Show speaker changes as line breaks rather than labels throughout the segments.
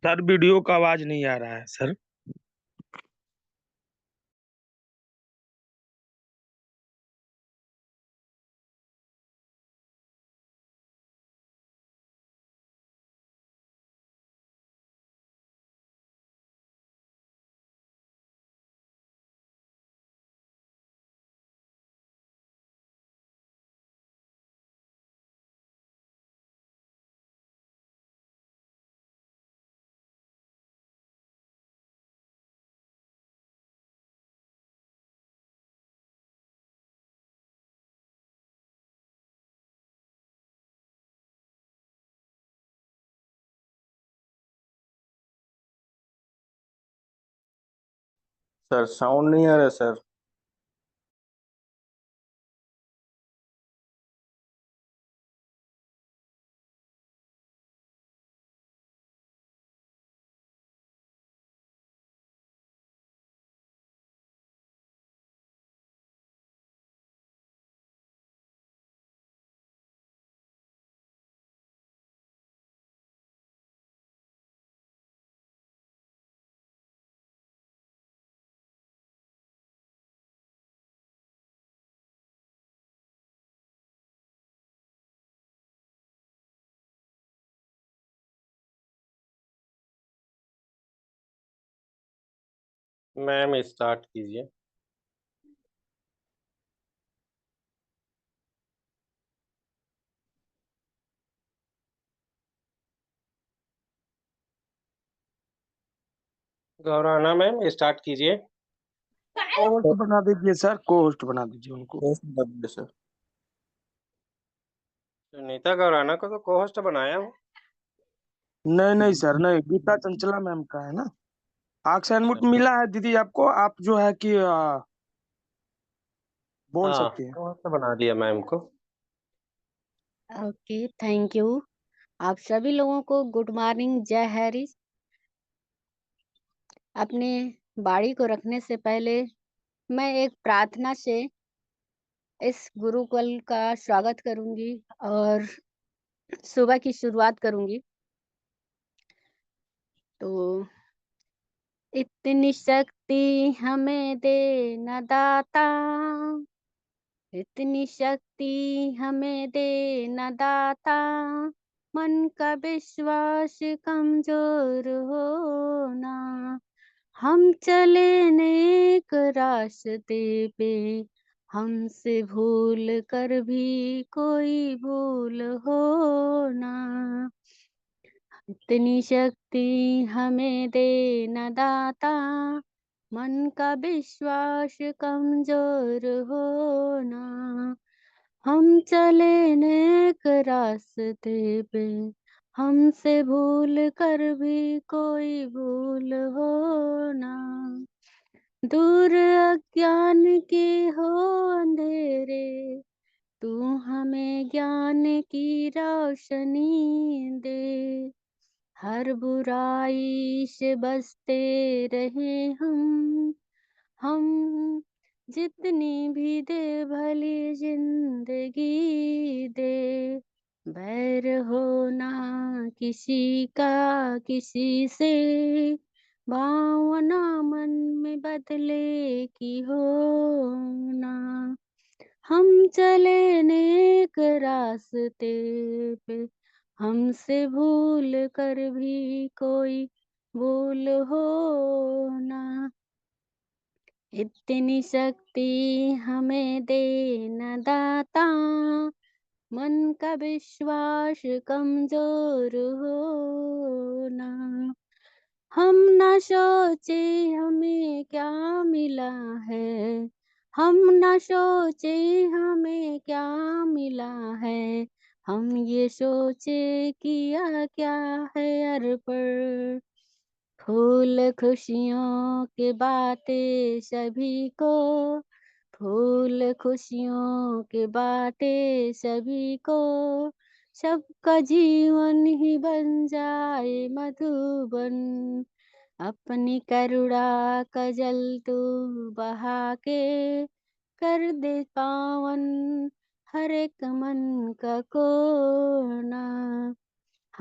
Sir video का आवाज नहीं आ रहा है सर।
सर साउंड नहीं आ रहा सर। मैम स्टार्ट कीजिए। गौराना मैम स्टार्ट कीजिए।
होस्ट बना दीजिए सर, को होस्ट बना दीजिए उनको।
सर सुनीता गौराना को तो को होस्ट बनाया हूँ।
नहीं नहीं सर, नहीं, गीता चंचला मैम का है ना। असाइनमेंट मिला है दीदी आपको, आप जो है कि बोल
हाँ,
सकती हैं।
को होस्ट बना दिया मैम को।
Okay, thank you. आप सभी लोगों को गुड मॉर्निंग, जय हरीश। अपने बाड़ी को रखने से पहले मैं एक प्रार्थना से इस गुरुकुल का स्वागत करूंगी और सुबह की शुरुआत करूंगी। तो इतनी शक्ति हमें दे न दाता, इतनी शक्ति हमें दे न दाता, मन का विश्वास कमजोर होना। हम चले नेक रास्ते पे, हमसे भूल कर भी कोई भूल हो ना। इतनी शक्ति हमें दे न दाता, मन का विश्वास कमजोर हो ना। हम चले नेक रास्ते पे, हमसे भूल कर भी कोई भूल हो ना। दूर अज्ञान के हो अंधेरे, तू हमें ज्ञान की रोशनी दे। हर बुराई से बचते रहे हम जितनी भी दे भली जिंदगी दे। बैर हो ना किसी का किसी से, भावना मन में बदले की हो ना। हम चले नेक रास्ते पे, हमसे भूल कर भी कोई भूल हो ना। इतनी शक्ति हमें दे न दाता, मन का विश्वास कमजोर हो ना। हम न सोचे हमें क्या मिला है, हम न सोचे हमें क्या मिला है, हम ये सोचे किया क्या है अर्पण। फूल खुशियों के बातें सभी को, फूल खुशियों के बातें सभी को, सबका जीवन ही बन जाए मधुबन। अपनी करुणा का जल तू बहा के, कर दे पावन हर एक मन का कोना।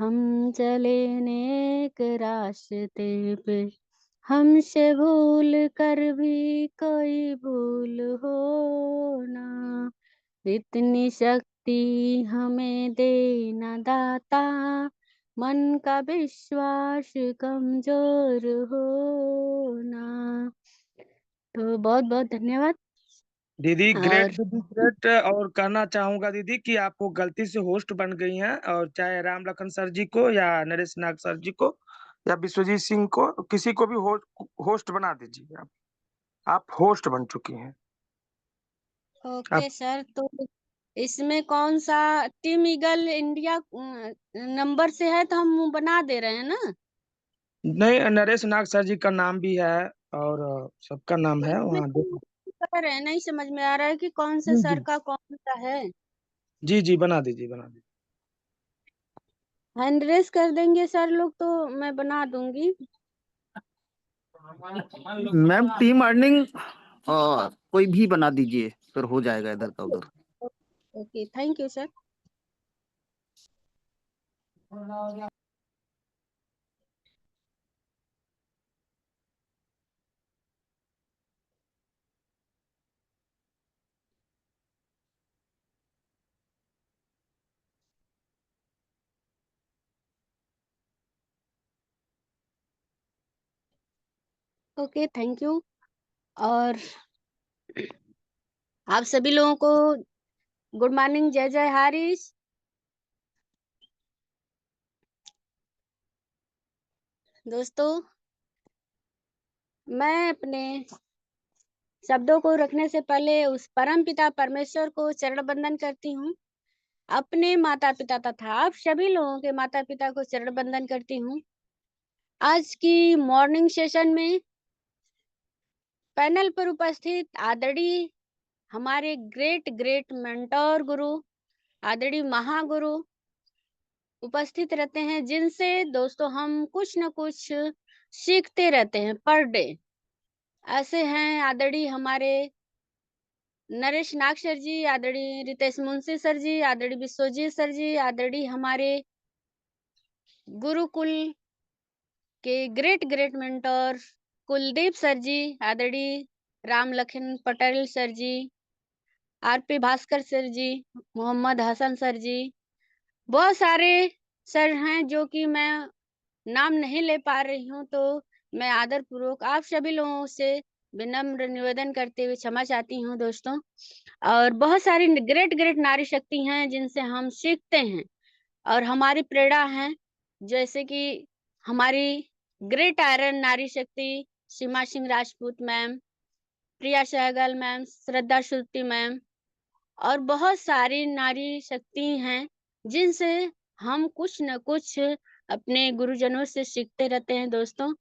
हम चले नेक रास्ते पे, हमसे भूल कर भी कोई भूल हो ना, इतनी शक्ति हमें देना दाता, मन का विश्वास कमजोर हो ना। तो बहुत बहुत धन्यवाद।
दीदी ग्रेट
और
दीदी ग्रेट। और कहना चाहूंगा दीदी कि आपको गलती से होस्ट बन गई हैं, और चाहे राम लखन सर जी को या नरेश नाग सर जी को या विश्वजीत सिंह को, किसी को भी होस्ट बना दीजिए। आप होस्ट बन चुकी हैं। आप
ओके सर, तो इसमें कौन सा टीम ईगल इंडिया नंबर से है, तो हम बना दे रहे हैं ना।
नहीं, नरेश नाग सर जी का नाम भी है और सबका नाम
तो
है
इसमें
वहाँ देख।
कर रहे हैं, नहीं समझ में आ रहा है कि कौन से
जी
सर
जी
का कौन सा है।
जी जी, बना दीजिए बना दीजिए।
हैंड रेस कर देंगे सर लोग तो मैं बना दूंगी।
मैम टीम अर्निंग कोई भी बना दीजिए, फिर हो जाएगा इधर का उधर।
Okay, thank you sir. Okay, thank you. और आप सभी लोगों को गुड मॉर्निंग, जय जय हारिस। दोस्तों, मैं अपने शब्दों को रखने से पहले उस परम पिता परमेश्वर को चरण बंदन करती हूँ। अपने माता पिता तथा आप सभी लोगों के माता पिता को चरण बंदन करती हूँ। आज की मॉर्निंग सेशन में पैनल पर उपस्थित आदरणीय हमारे ग्रेट ग्रेट मेंटोर गुरु, आदरणीय महागुरु उपस्थित रहते हैं, जिनसे दोस्तों हम कुछ न कुछ सीखते रहते हैं पर डे। ऐसे हैं आदरणीय हमारे नरेश नाग सर जी, आदरणीय रितेश मुंशी सर जी, आदरणीय विश्वजीत सर जी, आदरणीय हमारे गुरुकुल के great great mentor Kuldeep sir ji, आदरणीय Ram Lakhan Patel sir ji, R P Bhaskar sir ji, Mohammad Hasan sir ji, बहुत सारे सर हैं जो कि मैं नाम नहीं ले पा रही हूँ, तो मैं आदर पूर्वक आप सभी लोगों से विनम्र निवेदन करते हुए क्षमा चाहती हूँ दोस्तों। और बहुत सारी ग्रेट ग्रेट नारी शक्ति हैं जिनसे हम सीखते हैं और हमारी प्रेरणा है, जैसे कि हमारी ग्रेट आयरन नारी शक्ति सीमा सिंह राजपूत मैम, प्रिया सहगल मैम, श्रद्धा शुक्ति मैम, और बहुत सारी नारी शक्ति हैं जिनसे हम कुछ न कुछ अपने गुरुजनों से सीखते रहते हैं दोस्तों।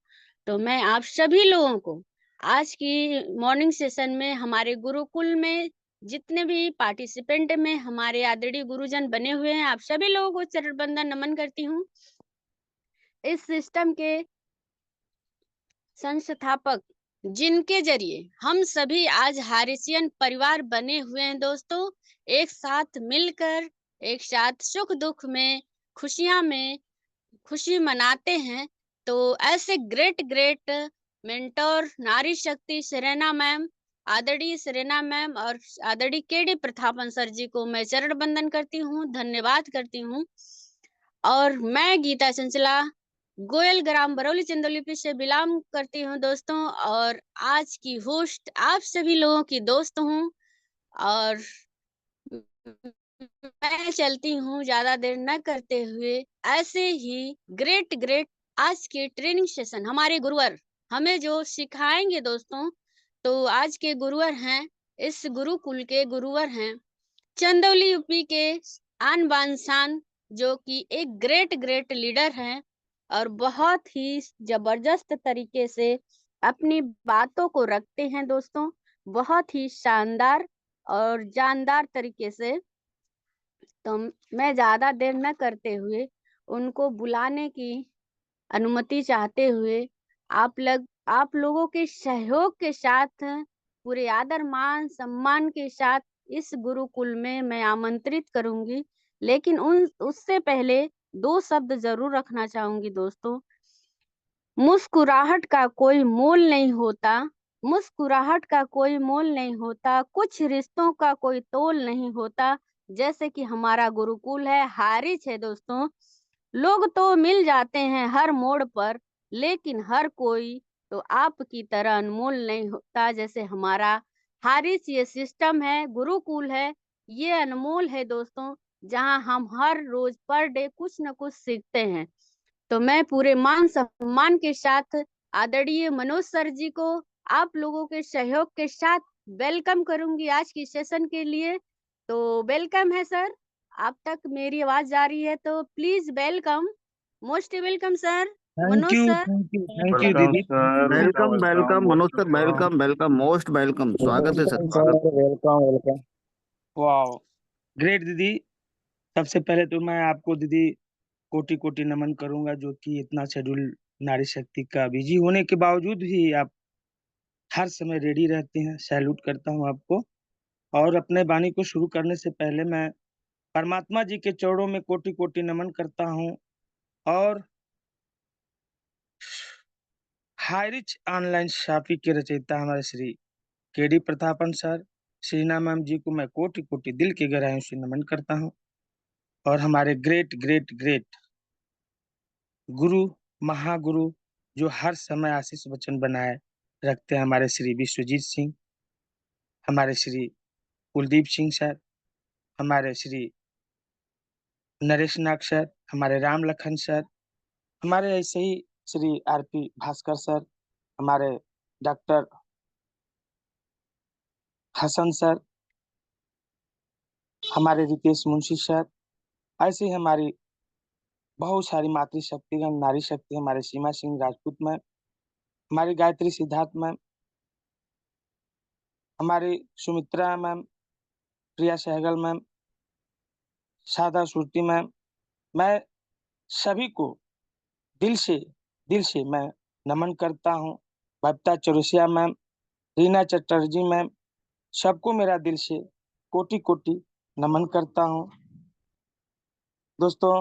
तो मैं आप सभी लोगों को आज की मॉर्निंग सेशन में हमारे गुरुकुल में जितने भी पार्टिसिपेंट में हमारे आदरणीय गुरुजन बने हुए हैं, आप सभी लोगों को चरण बंदन नमन करती हूँ। इस सिस्टम के संस्थापक जिनके जरिए हम सभी आज हारिसियन परिवार बने हुए हैं दोस्तों, एक साथ मिलकर एक साथ सुख दुख में खुशियां में खुशी मनाते हैं। तो ऐसे ग्रेट ग्रेट मेंटोर नारी शक्ति सेरेना मैम, आदरणीय सेरेना मैम और आदरणीय केडी प्रथापन सर जी को मैं चरण बंदन करती हूँ, धन्यवाद करती हूँ। और मैं गीता चंचला गोयल ग्राम बरौली चंदौली से बिलोंग करती हूँ दोस्तों, और आज की होस्ट आप सभी लोगों की दोस्त हूँ। और मैं चलती हूँ ज्यादा देर न करते हुए। ऐसे ही ग्रेट ग्रेट आज के ट्रेनिंग सेशन हमारे गुरुवर हमें जो सिखाएंगे दोस्तों, तो आज के गुरुवर हैं, इस गुरुकुल के गुरुवर हैं चंदौली यूपी के आन बान शान, जो कि एक ग्रेट ग्रेट लीडर हैं और बहुत ही जबरदस्त तरीके से अपनी बातों को रखते हैं दोस्तों, बहुत ही शानदार और जानदार तरीके से। तो मैं ज्यादा देर न करते हुए उनको बुलाने की अनुमति चाहते हुए आप लोगों के सहयोग के साथ पूरे आदर मान सम्मान के साथ इस गुरुकुल में मैं आमंत्रित करूंगी। लेकिन उससे पहले 2 शब्द ज़रूर रखना चाहूँगी दोस्तों। मुस्कुराहट का कोई मोल नहीं होता, मुस्कुराहट का कोई मोल नहीं होता, कुछ रिश्तों का कोई तोल नहीं होता। जैसे कि हमारा गुरुकुल है, हारिज है दोस्तों। लोग तो मिल जाते हैं हर मोड़ पर, लेकिन हर कोई तो आपकी तरह अनमोल नहीं होता। जैसे हमारा हारिज ये सिस्टम है, गुरुकुल है, ये अनमोल है दोस्तों, जहाँ हम हर रोज़ पर डे कुछ न कुछ सीखते हैं। तो मैं पूरे मान सम्मान के साथ आदरणीय मनोज सर जी को आप लोगों के सहयोग के साथ वेलकम करूंगी आज की सेशन के लिए। तो वेलकम है सर, आप तक मेरी आवाज जा रही है तो please welcome, most welcome sir,
thank
Manoj
you,
sir.
Thank you, thank you
welcome
दीदी।
Sir,
welcome welcome Manoj sir,
welcome.
Welcome welcome, most welcome, स्वागत है सर,
वेलकम
स्वागत।
Sir, welcome welcome. Wow, great दीदी। सबसे पहले तो मैं आपको दीदी कोटि कोटि नमन करूंगा, जो कि इतना शेड्यूल नारी शक्ति का बिजी होने के बावजूद भी आप हर समय रेडी रहते हैं। सैल्यूट करता हूं आपको। और अपने वाणी को शुरू करने से पहले मैं परमात्मा जी के चरणों में कोटि कोटि नमन करता हूं। और हाईरिच ऑनलाइन शॉपिंग के रचयिता हमारे Shri K D Prathapan sir, Shrina ma'am ji को मैं कोटि कोटि दिल की गहराइयों से नमन करता हूँ। और हमारे ग्रेट ग्रेट ग्रेट गुरु, महागुरु, जो हर समय आशीष वचन बनाए रखते हैं, हमारे श्री विश्वजीत सिंह, हमारे श्री कुलदीप सिंह सर, हमारे श्री नरेश नाग सर, हमारे राम लखन सर, हमारे ऐसे ही श्री आरपी भास्कर सर, हमारे डॉक्टर हसन सर, हमारे रितेश मुंशी सर, ऐसे ही हमारी बहुत सारी मातृशक्तिगण नारी शक्ति, हमारे सीमा सिंह राजपूत मैम, हमारी गायत्री सिद्धार्थ मैम, हमारी सुमित्रा मैम, प्रिया सहगल मैम, सादा सुरती मैम, मैं सभी को दिल से दिल से मैं नमन करता हूँ। बबीता चौरसिया मैम, रीना चटर्जी मैम, सबको मेरा दिल से कोटि कोटि नमन करता हूँ। दोस्तों,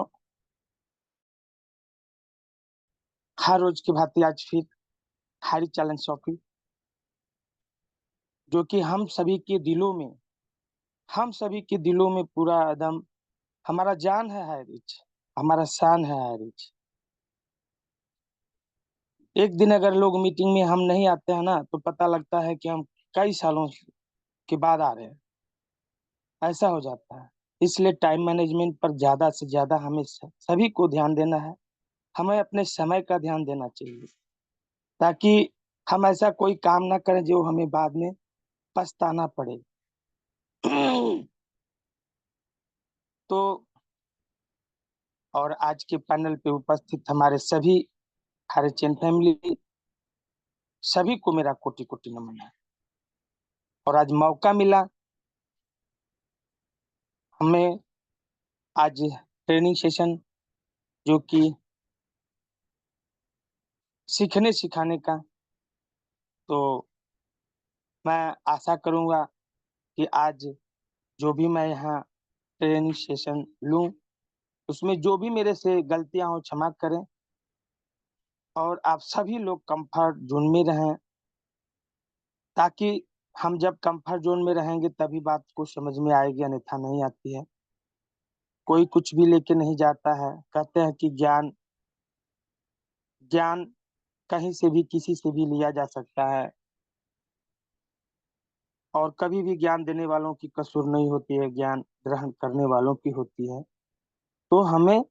हर रोज की भांति आज फिर हारी चैलेंज सौंपी, जो कि हम सभी के दिलों में पूरा एकदम हमारा जान है हारिज, हमारा शान है हारिज। एक दिन अगर लोग मीटिंग में हम नहीं आते हैं ना, तो पता लगता है कि हम कई सालों के बाद आ रहे हैं, ऐसा हो जाता है। इसलिए टाइम मैनेजमेंट पर ज्यादा से ज्यादा हमें सभी को ध्यान देना है। हमें अपने समय का ध्यान देना चाहिए, ताकि हम ऐसा कोई काम ना करें जो हमें बाद में पछताना पड़े। तो और आज के पैनल पे उपस्थित हमारे सभी हरिचंद फैमिली, सभी को मेरा कोटि कोटि नमन है। और आज मौका मिला हमें, आज ट्रेनिंग सेशन, जो कि सीखने सिखाने का, तो मैं आशा करूंगा कि आज जो भी मैं यहाँ ट्रेनिंग सेशन लूं, उसमें जो भी मेरे से गलतियां हो क्षमा करें। और आप सभी लोग कंफर्ट जोन में रहें, ताकि हम जब कंफर्ट जोन में रहेंगे तभी बात को समझ में आएगी, अन्यथा नहीं आती है। कोई कुछ भी लेके नहीं जाता है। कहते हैं कि ज्ञान ज्ञान कहीं से भी किसी से भी लिया जा सकता है, और कभी भी ज्ञान देने वालों की कसूर नहीं होती है, ज्ञान ग्रहण करने वालों की होती है। तो हमें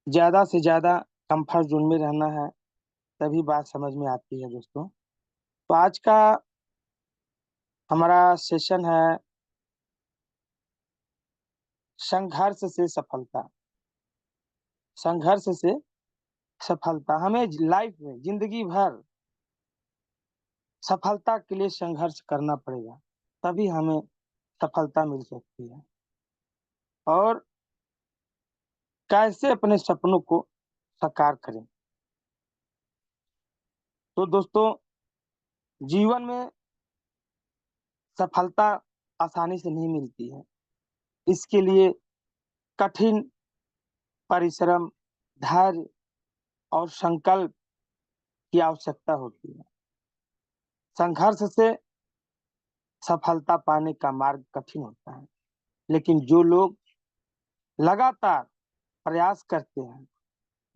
ज्यादा से ज्यादा कंफर्ट जोन में रहना है, तभी बात समझ में आती है दोस्तों। तो आज का हमारा सेशन है संघर्ष से सफलता। संघर्ष से सफलता, हमें लाइफ में जिंदगी भर सफलता के लिए संघर्ष करना पड़ेगा, तभी हमें सफलता मिल सकती है। और कैसे अपने सपनों को साकार करें। तो दोस्तों, जीवन में सफलता आसानी से नहीं मिलती है। इसके लिए कठिन परिश्रम, धैर्य और संकल्प की आवश्यकता होती है। संघर्ष से सफलता पाने का मार्ग कठिन होता है, लेकिन जो लोग लगातार प्रयास करते हैं,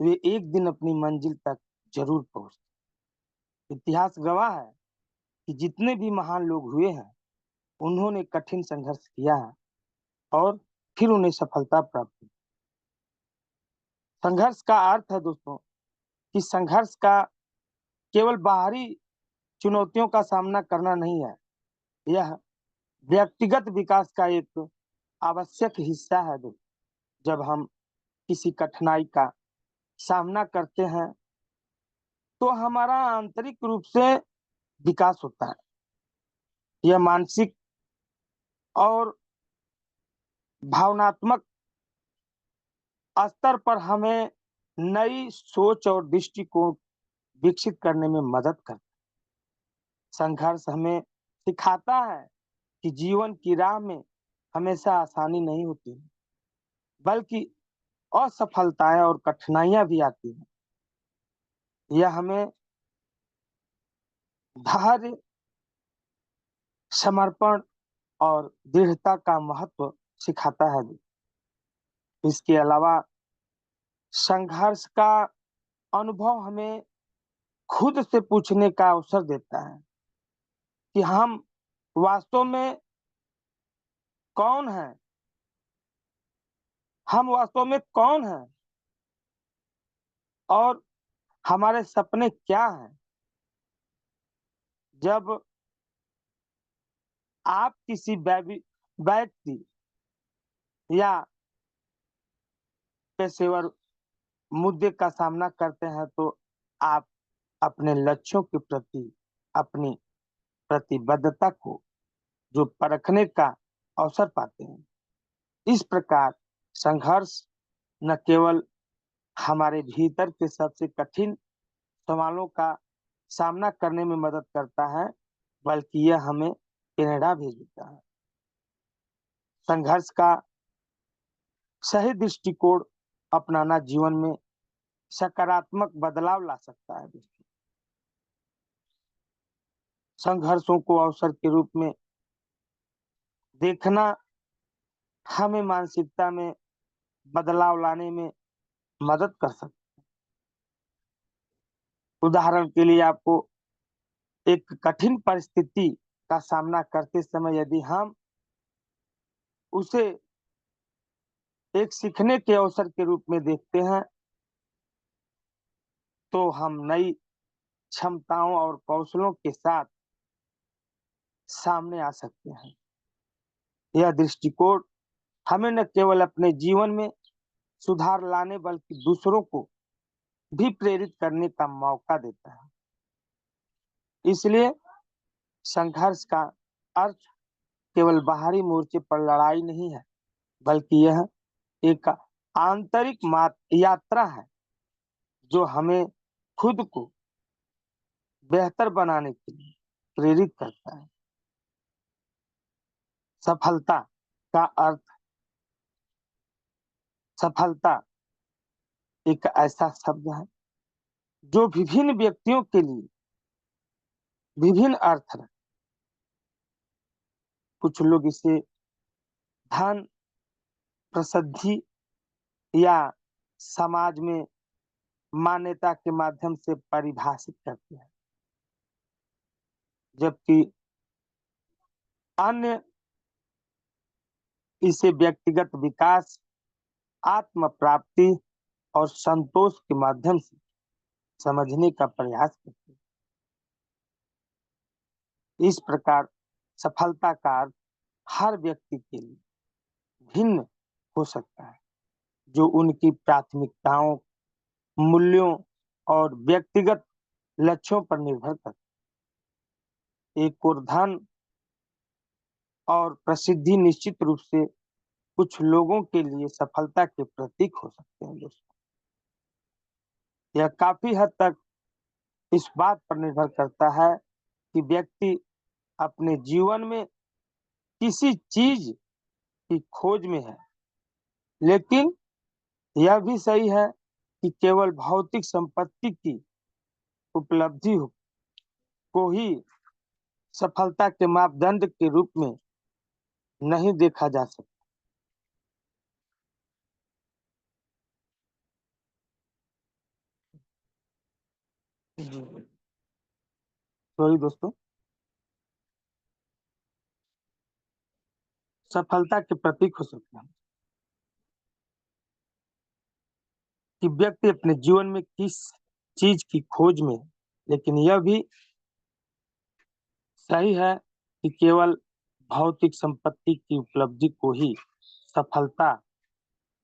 वे एक दिन अपनी मंजिल तक जरूर पहुंचते हैं। इतिहास गवाह है कि जितने भी महान लोग हुए हैं, उन्होंने कठिन संघर्ष किया है और फिर उन्हें सफलता प्राप्त हुई। संघर्ष का अर्थ है दोस्तों कि संघर्ष का केवल बाहरी चुनौतियों का सामना करना नहीं है, यह व्यक्तिगत विकास का एक आवश्यक हिस्सा है। दोस्तों, जब हम किसी कठिनाई का सामना करते हैं, तो हमारा आंतरिक रूप से विकास होता है। यह मानसिक और भावनात्मक स्तर पर हमें नई सोच और दृष्टिकोण विकसित करने में मदद करता है। संघर्ष हमें सिखाता है कि जीवन की राह में हमेशा आसानी नहीं होती, बल्कि असफलताएं और कठिनाइयां भी आती हैं। यह हमें धैर्य, समर्पण और दृढ़ता का महत्व सिखाता है। इसके अलावा संघर्ष का अनुभव हमें खुद से पूछने का अवसर देता है कि हम वास्तव में कौन हैं, हम वास्तव में कौन हैं और हमारे सपने क्या हैं। जब आप किसी व्यक्ति या पेशेवर मुद्दे का सामना करते हैं, तो आप अपने लक्ष्यों के प्रति अपनी प्रतिबद्धता को जो परखने का अवसर पाते हैं। इस प्रकार संघर्ष न केवल हमारे भीतर के सबसे कठिन सवालों का सामना करने में मदद करता है, बल्कि यह हमें प्रेरणा भी देता है। संघर्ष का सही दृष्टिकोण अपनाना जीवन में सकारात्मक बदलाव ला सकता है। संघर्षों को अवसर के रूप में देखना हमें मानसिकता में बदलाव लाने में मदद कर सकता है। उदाहरण के लिए आपको एक कठिन परिस्थिति का सामना करते समय यदि हम उसे एक सीखने के अवसर के रूप में देखते हैं, तो हम नई क्षमताओं और कौशलों के साथ सामने आ सकते हैं। यह दृष्टिकोण हमें न केवल अपने जीवन में सुधार लाने बल्कि दूसरों को भी प्रेरित करने का मौका देता है। इसलिए संघर्ष का अर्थ केवल बाहरी मोर्चे पर लड़ाई नहीं है, बल्कि यह एक आंतरिक यात्रा है जो हमें खुद को बेहतर बनाने के लिए प्रेरित करता है। सफलता का अर्थ, सफलता एक ऐसा शब्द है जो विभिन्न व्यक्तियों के लिए विभिन्न अर्थ है। कुछ लोग इसे धन, प्रसिद्धि या समाज में मान्यता के माध्यम से परिभाषित करते हैं, जबकि अन्य इसे व्यक्तिगत विकास, आत्म प्राप्ति और संतोष के माध्यम से समझने का प्रयास करते हैं। इस प्रकार सफलता का अर्थ हर व्यक्ति के लिए भिन्न हो सकता है, जो उनकी प्राथमिकताओं, मूल्यों और व्यक्तिगत लक्ष्यों पर निर्भर करता है। एक और धन और प्रसिद्धि निश्चित रूप से कुछ लोगों के लिए सफलता के प्रतीक हो सकते हैं दोस्तों। यह काफी हद तक इस बात पर निर्भर करता है कि व्यक्ति अपने जीवन में किसी चीज की खोज में है, लेकिन यह भी सही है कि केवल भौतिक संपत्ति की उपलब्धि को ही सफलता के मापदंड के रूप में नहीं देखा जा सकता। सॉरी दोस्तों, सफलता के प्रतीक हो सकते हैं कि व्यक्ति अपने जीवन में किस चीज की खोज में, लेकिन यह भी सही है कि केवल भौतिक संपत्ति की उपलब्धि को ही सफलता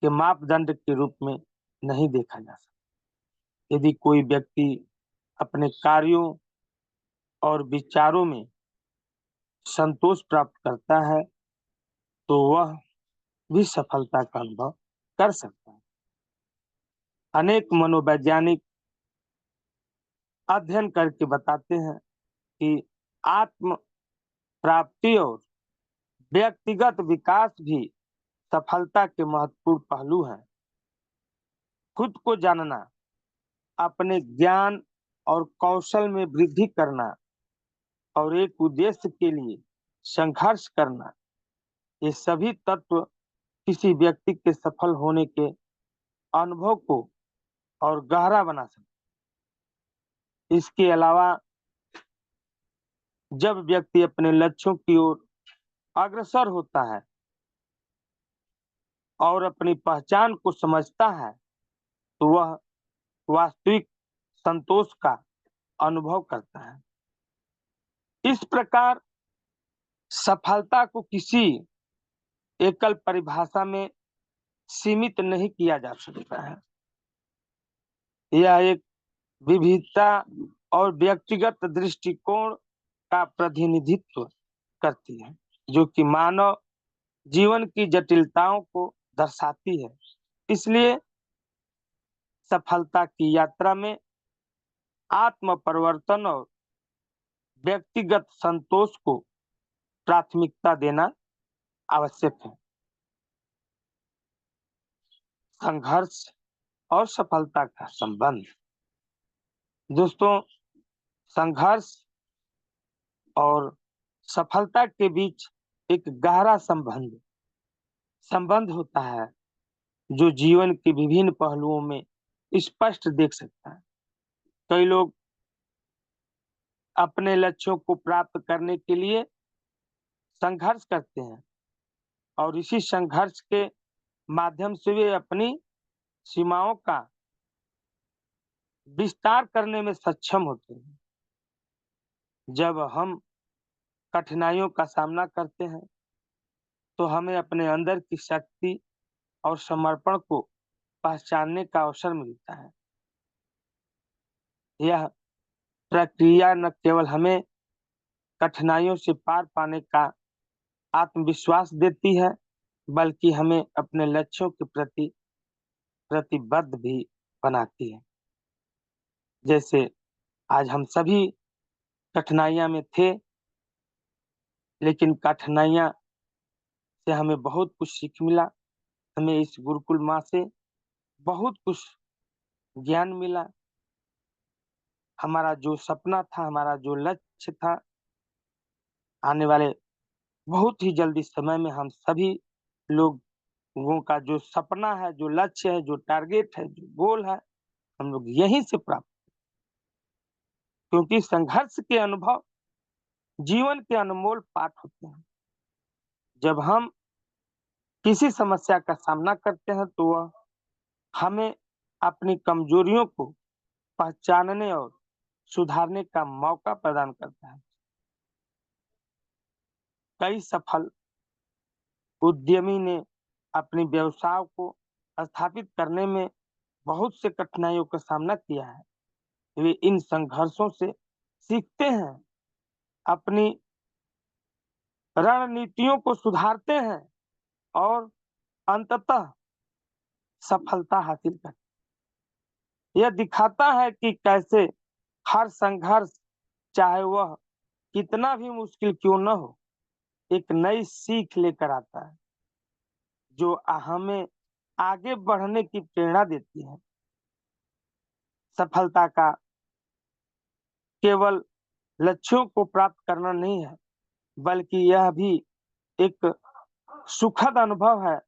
के मापदंड के रूप में नहीं देखा जा सकता। यदि कोई व्यक्ति अपने कार्यों और विचारों में संतोष प्राप्त करता है तो वह भी सफलता का अनुभव कर सकता है। अनेक मनोवैज्ञानिक अध्ययन करके बताते हैं कि आत्म प्राप्ति और व्यक्तिगत विकास भी सफलता के महत्वपूर्ण पहलू हैं। खुद को जानना, अपने ज्ञान और कौशल में वृद्धि करना और एक उद्देश्य के लिए संघर्ष करना, ये सभी तत्व किसी व्यक्ति के सफल होने के अनुभव को और गहरा बना सकते। इसके अलावा जब व्यक्ति अपने लक्ष्यों की ओर अग्रसर होता है और अपनी पहचान को समझता है तो वह वास्तविक संतोष का अनुभव करता है। इस प्रकार सफलता को किसी एकल परिभाषा में सीमित नहीं किया जा सकता है। यह एक विविधता और व्यक्तिगत दृष्टिकोण का प्रतिनिधित्व करती है जो कि मानव जीवन की जटिलताओं को दर्शाती है। इसलिए सफलता की यात्रा में आत्म परिवर्तन और व्यक्तिगत संतोष को प्राथमिकता देना आवश्यक है। संघर्ष और सफलता का संबंध। दोस्तों, संघर्ष और सफलता के बीच एक गहरा संबंध होता है जो जीवन के विभिन्न पहलुओं में स्पष्ट देख सकता है। कई लोग अपने लक्ष्यों को प्राप्त करने के लिए संघर्ष करते हैं और इसी संघर्ष के माध्यम से वे अपनी सीमाओं का विस्तार करने में सक्षम होते हैं। जब हम कठिनाइयों का सामना करते हैं तो हमें अपने अंदर की शक्ति और समर्पण को पहचानने का अवसर मिलता है। यह प्रक्रिया न केवल हमें कठिनाइयों से पार पाने का आत्मविश्वास देती है बल्कि हमें अपने लक्ष्यों के प्रति प्रतिबद्ध भी बनाती है। जैसे आज हम सभी कठिनाइयां में थे, लेकिन कठिनाइयां से हमें बहुत कुछ सीख मिला। हमें इस गुरुकुल माँ से बहुत कुछ ज्ञान मिला। हमारा जो सपना था, हमारा जो लक्ष्य था, आने वाले बहुत ही जल्दी समय में हम सभी लोगों का जो सपना है, जो लक्ष्य है, जो टारगेट है, जो गोल है, हम लोग यहीं से प्राप्त, क्योंकि संघर्ष के अनुभव जीवन के अनमोल पाठ होते हैं। जब हम किसी समस्या का सामना करते हैं तो वह हमें अपनी कमजोरियों को पहचानने और सुधारने का मौका प्रदान करता है। कई सफल उद्यमी ने अपने व्यवसाय को स्थापित करने में बहुत से कठिनाइयों का सामना किया है। वे इन संघर्षों से सीखते हैं, अपनी रणनीतियों को सुधारते हैं और अंततः सफलता हासिल करते हैं। यह दिखाता है कि कैसे हर संघर्ष, चाहे वह कितना भी मुश्किल क्यों न हो, एक नई सीख लेकर आता है जो हमें आगे बढ़ने की प्रेरणा देती है। सफलता का केवल लक्ष्यों को प्राप्त करना नहीं है, बल्कि यह भी एक सुखद अनुभव है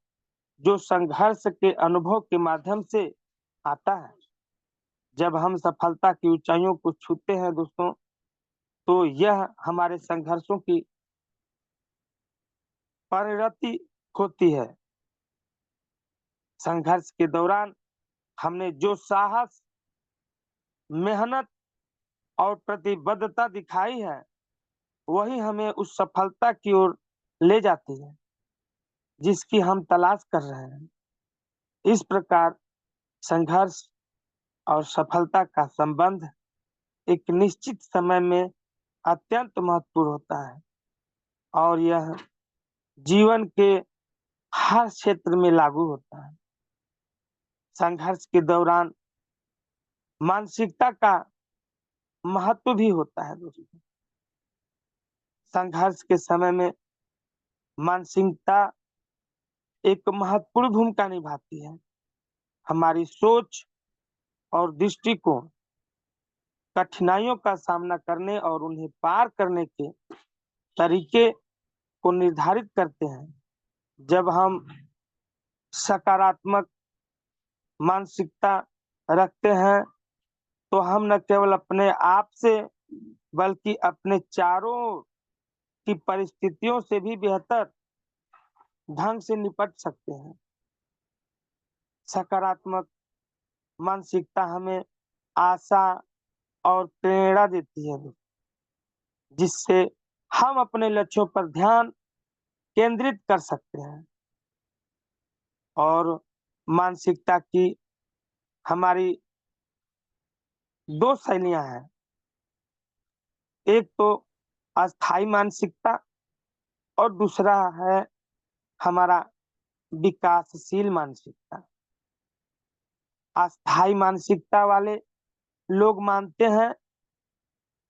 जो संघर्ष के अनुभव के माध्यम से आता है। जब हम सफलता की ऊंचाइयों को छूते हैं दोस्तों, तो यह हमारे संघर्षों की परिणति होती है। संघर्ष के दौरान हमने जो साहस, मेहनत और प्रतिबद्धता दिखाई है, वही हमें उस सफलता की ओर ले जाती है जिसकी हम तलाश कर रहे हैं। इस प्रकार संघर्ष और सफलता का संबंध एक निश्चित समय में अत्यंत महत्वपूर्ण होता है और यह जीवन के हर क्षेत्र में लागू होता है। संघर्ष के दौरान मानसिकता का महत्व भी होता है दोस्तों। संघर्ष के समय में मानसिकता एक महत्वपूर्ण भूमिका निभाती है। हमारी सोच और दृष्टिकोण कठिनाइयों का सामना करने और उन्हें पार करने के तरीके को निर्धारित करते हैं। जब हम सकारात्मक मानसिकता रखते हैं, तो हम न केवल अपने आप से बल्कि अपने चारों की परिस्थितियों से भी बेहतर ढंग से निपट सकते हैं। सकारात्मक मानसिकता हमें आशा और प्रेरणा देती है, जिससे हम अपने लक्ष्यों पर ध्यान केंद्रित कर सकते हैं। और मानसिकता की हमारी दो शैलियां हैं। एक तो अस्थाई मानसिकता और दूसरा है हमारा विकासशील मानसिकता। अस्थाई मानसिकता वाले लोग मानते हैं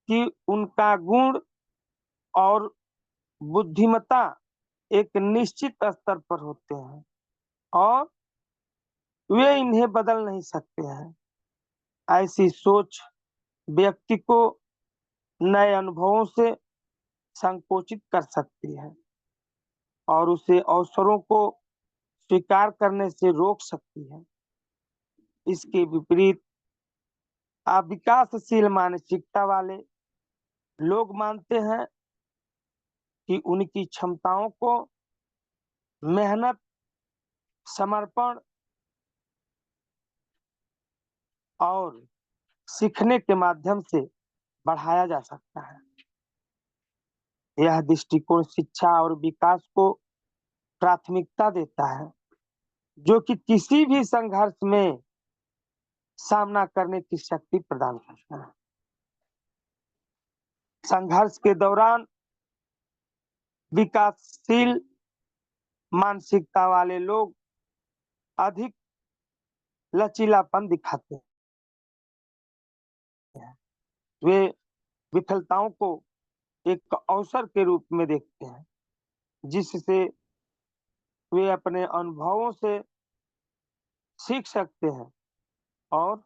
कि उनका गुण और बुद्धिमत्ता एक निश्चित स्तर पर होते हैं और वे इन्हें बदल नहीं सकते हैं। ऐसी सोच व्यक्ति को नए अनुभवों से संकोचित कर सकती है और उसे अवसरों को स्वीकार करने से रोक सकती है। इसके विपरीत अविकासशील मानसिकता वाले लोग मानते हैं कि उनकी क्षमताओं को मेहनत, समर्पण और सीखने के माध्यम से बढ़ाया जा सकता है। यह दृष्टिकोण शिक्षा और विकास को प्राथमिकता देता है, जो कि किसी भी संघर्ष में सामना करने की शक्ति प्रदान करता है। संघर्ष के दौरान विकासशील मानसिकता वाले लोग अधिक लचीलापन दिखाते हैं। वे विफलताओं को एक अवसर के रूप में देखते हैं, जिससे वे अपने अनुभवों से सीख सकते हैं और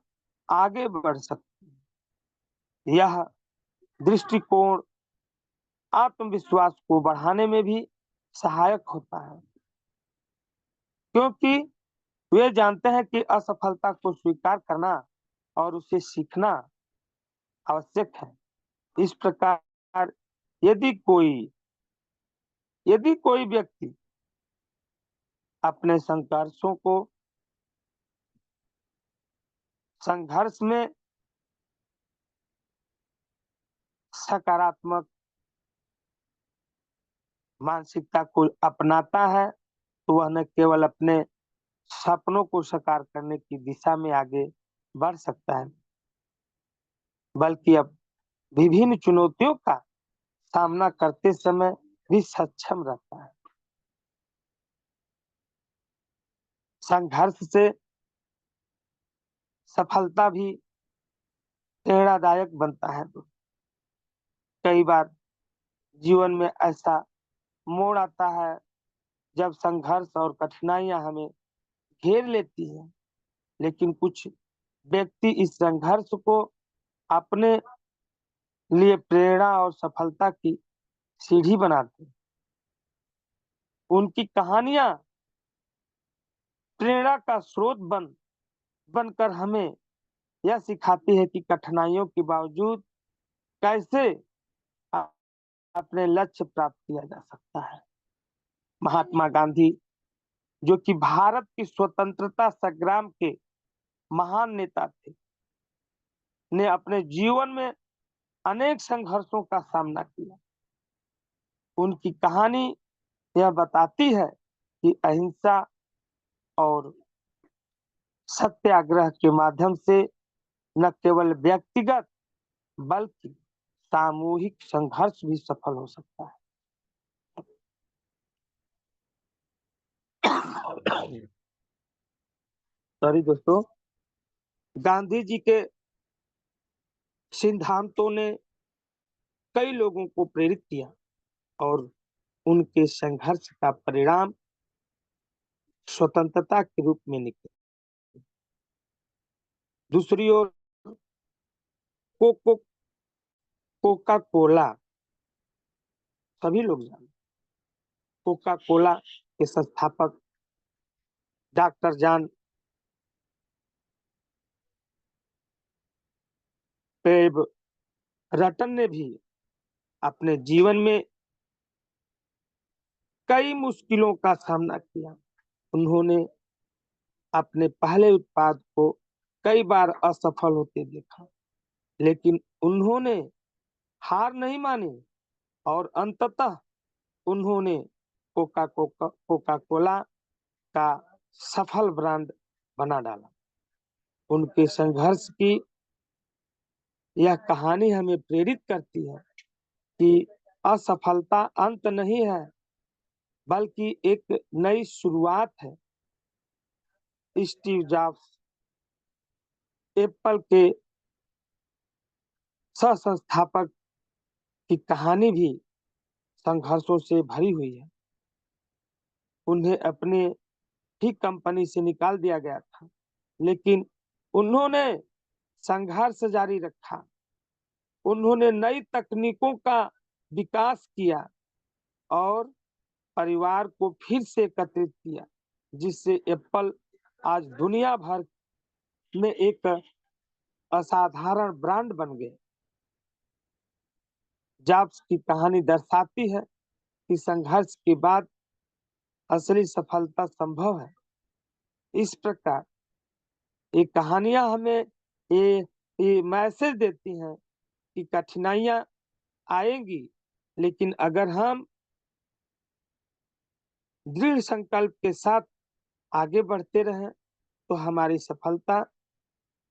आगे बढ़ सकते हैं। यह दृष्टिकोण आत्मविश्वास को बढ़ाने में भी सहायक होता है, क्योंकि वे जानते हैं कि असफलता को स्वीकार करना और उसे सीखना आवश्यक है। इस प्रकार यदि कोई यदि कोई व्यक्ति अपने संघर्ष में सकारात्मक मानसिकता को अपनाता है, तो वह न केवल अपने सपनों को साकार करने की दिशा में आगे बढ़ सकता है, बल्कि अब विभिन्न चुनौतियों का सामना करते समय भी सक्षम रहता है। संघर्ष से सफलता भी प्रेरणादायक बनता है। तो कई बार जीवन में ऐसा मोड़ आता है जब संघर्ष और कठिनाइयां हमें घेर लेती है, लेकिन कुछ व्यक्ति इस संघर्ष को अपने लिए प्रेरणा और सफलता की सीढ़ी बनाते हैं। उनकी कहानियां प्रेरणा का स्रोत बनकर हमें यह सिखाती है कि कठिनाइयों के बावजूद कैसे अपने लक्ष्य प्राप्त किया जा सकता है। महात्मा गांधी, जो कि भारत की स्वतंत्रता संग्राम के महान नेता थे, ने अपने जीवन में अनेक संघर्षों का सामना किया। उनकी कहानी यह बताती है कि अहिंसा और सत्याग्रह के माध्यम से न केवल व्यक्तिगत बल्कि सामूहिक संघर्ष भी सफल हो सकता है। सॉरी दोस्तों, गांधी जी के सिद्धांतों ने कई लोगों को प्रेरित किया और उनके संघर्ष का परिणाम स्वतंत्रता के रूप में निकला। दूसरी ओर कोका कोला, सभी लोग जानते, कोका कोला के संस्थापक डॉक्टर जॉन पेब रटन ने भी अपने जीवन में कई मुश्किलों का सामना किया। उन्होंने अपने पहले उत्पाद को कई बार असफल होते देखा, लेकिन उन्होंने हार नहीं मानी और अंततः उन्होंने कोका कोला का सफल ब्रांड बना डाला। उनके संघर्ष की यह कहानी हमें प्रेरित करती है कि असफलता अंत नहीं है, बल्कि एक नई शुरुआत है। स्टीव जॉब्स, एप्पल के सह संस्थापक की कहानी भी संघर्षों से भरी हुई है। उन्हें अपने ही कंपनी से निकाल दिया गया था, लेकिन उन्होंने संघर्ष जारी रखा। उन्होंने नई तकनीकों का विकास किया और परिवार को फिर से एकत्रित किया, जिससे एप्पल आज दुनिया भर में एक असाधारण ब्रांड बन गए। जॉब्स की कहानी दर्शाती है कि संघर्ष के बाद असली सफलता संभव है। इस प्रकार ये कहानियां हमें ये मैसेज देती हैं कि कठिनाइयां आएंगी, लेकिन अगर हम दृढ़ संकल्प के साथ आगे बढ़ते रहें तो हमारी सफलता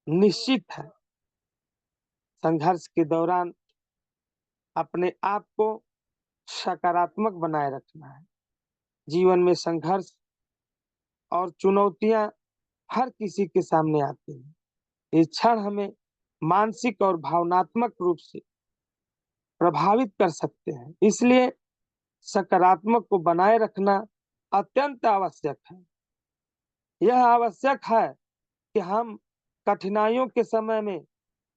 निश्चित है। संघर्ष के दौरान अपने आप को सकारात्मक बनाए रखना है। जीवन में संघर्ष और चुनौतियां हर किसी के सामने आती हैं। ये क्षण हमें मानसिक और भावनात्मक रूप से प्रभावित कर सकते हैं, इसलिए सकारात्मक को बनाए रखना अत्यंत आवश्यक है। यह आवश्यक है कि हम कठिनाइयों के समय में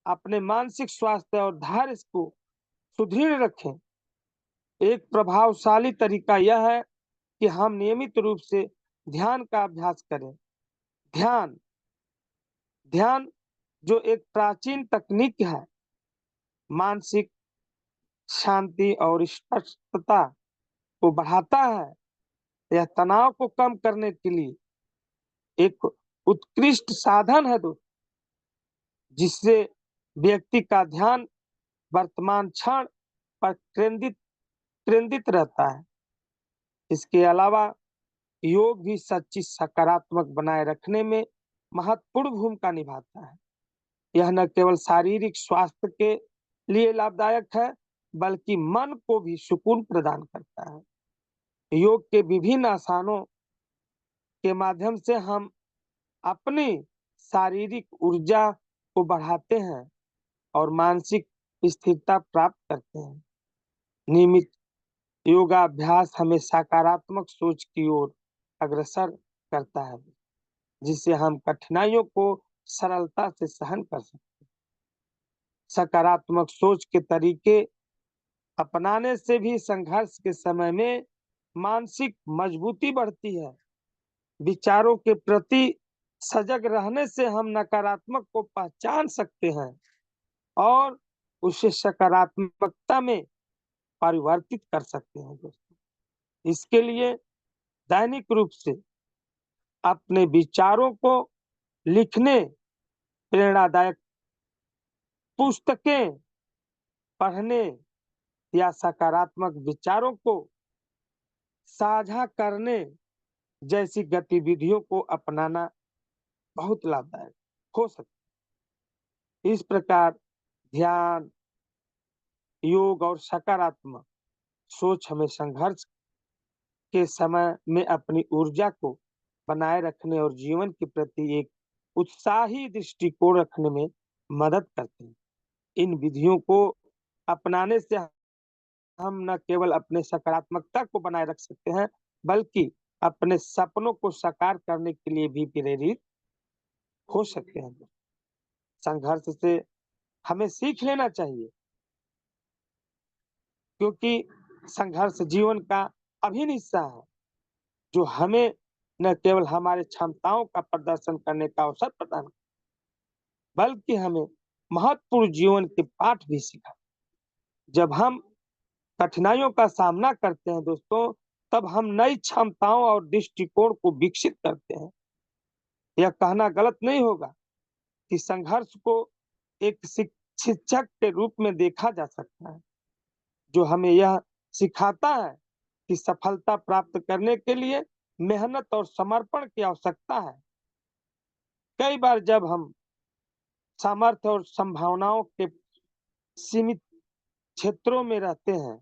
अपने मानसिक स्वास्थ्य और धैर्य को सुदृढ़ रखें। एक प्रभावशाली तरीका यह है कि हम नियमित रूप से ध्यान का अभ्यास करें। ध्यान ध्यान जो एक प्राचीन तकनीक है, मानसिक शांति और स्पष्टता को बढ़ाता है। यह तनाव को कम करने के लिए एक उत्कृष्ट साधन है दोस्त, जिससे व्यक्ति का ध्यान वर्तमान क्षण पर केंद्रित रहता है। इसके अलावा योग भी सच्ची सकारात्मक बनाए रखने में महत्वपूर्ण भूमिका निभाता है। यह न केवल शारीरिक स्वास्थ्य के लिए लाभदायक है, बल्कि मन को भी सुकून प्रदान करता है। योग के विभिन्न आसनों के माध्यम से हम अपनी शारीरिक ऊर्जा को बढ़ाते हैं और मानसिक स्थिरता प्राप्त करते हैं। नियमित योगाभ्यास हमें सकारात्मक सोच की ओर अग्रसर करता है। जिससे हम कठिनाइयों को सरलता से सहन कर सकते हैं। सकारात्मक सोच के तरीके अपनाने से भी संघर्ष के समय में मानसिक मजबूती बढ़ती है। विचारों के प्रति सजग रहने से हम नकारात्मक को पहचान सकते हैं और उसे सकारात्मकता में परिवर्तित कर सकते हैं दोस्तों। इसके लिए दैनिक रूप से अपने विचारों को लिखने, प्रेरणादायक पुस्तकें पढ़ने या सकारात्मक विचारों को साझा करने जैसी गतिविधियों को अपनाना बहुत लाभदायक हो सकता है। इस प्रकार ध्यान, योग और सकारात्मक सोच हमें संघर्ष के समय में अपनी ऊर्जा को बनाए रखने और जीवन के प्रति एक उत्साही दृष्टिकोण रखने में मदद करते हैं। इन विधियों को अपनाने से हम न केवल अपने सकारात्मकता को बनाए रख सकते हैं, बल्कि अपने सपनों को साकार करने के लिए भी प्रेरित हो सकते हैं। संघर्ष से हमें सीख लेना चाहिए, क्योंकि संघर्ष जीवन का अभिन्न हिस्सा है, जो हमें न केवल हमारे क्षमताओं का प्रदर्शन करने का अवसर प्रदान, बल्कि हमें महत्वपूर्ण जीवन के पाठ भी सिखा। जब हम कठिनाइयों का सामना करते हैं दोस्तों, तब हम नई क्षमताओं और दृष्टिकोण को विकसित करते हैं। यह कहना गलत नहीं होगा कि संघर्ष को एक शिक्षक के रूप में देखा जा सकता है, जो हमें यह सिखाता है कि सफलता प्राप्त करने के लिए मेहनत और समर्पण की आवश्यकता है। कई बार जब हम सामर्थ्य और संभावनाओं के सीमित क्षेत्रों में रहते हैं,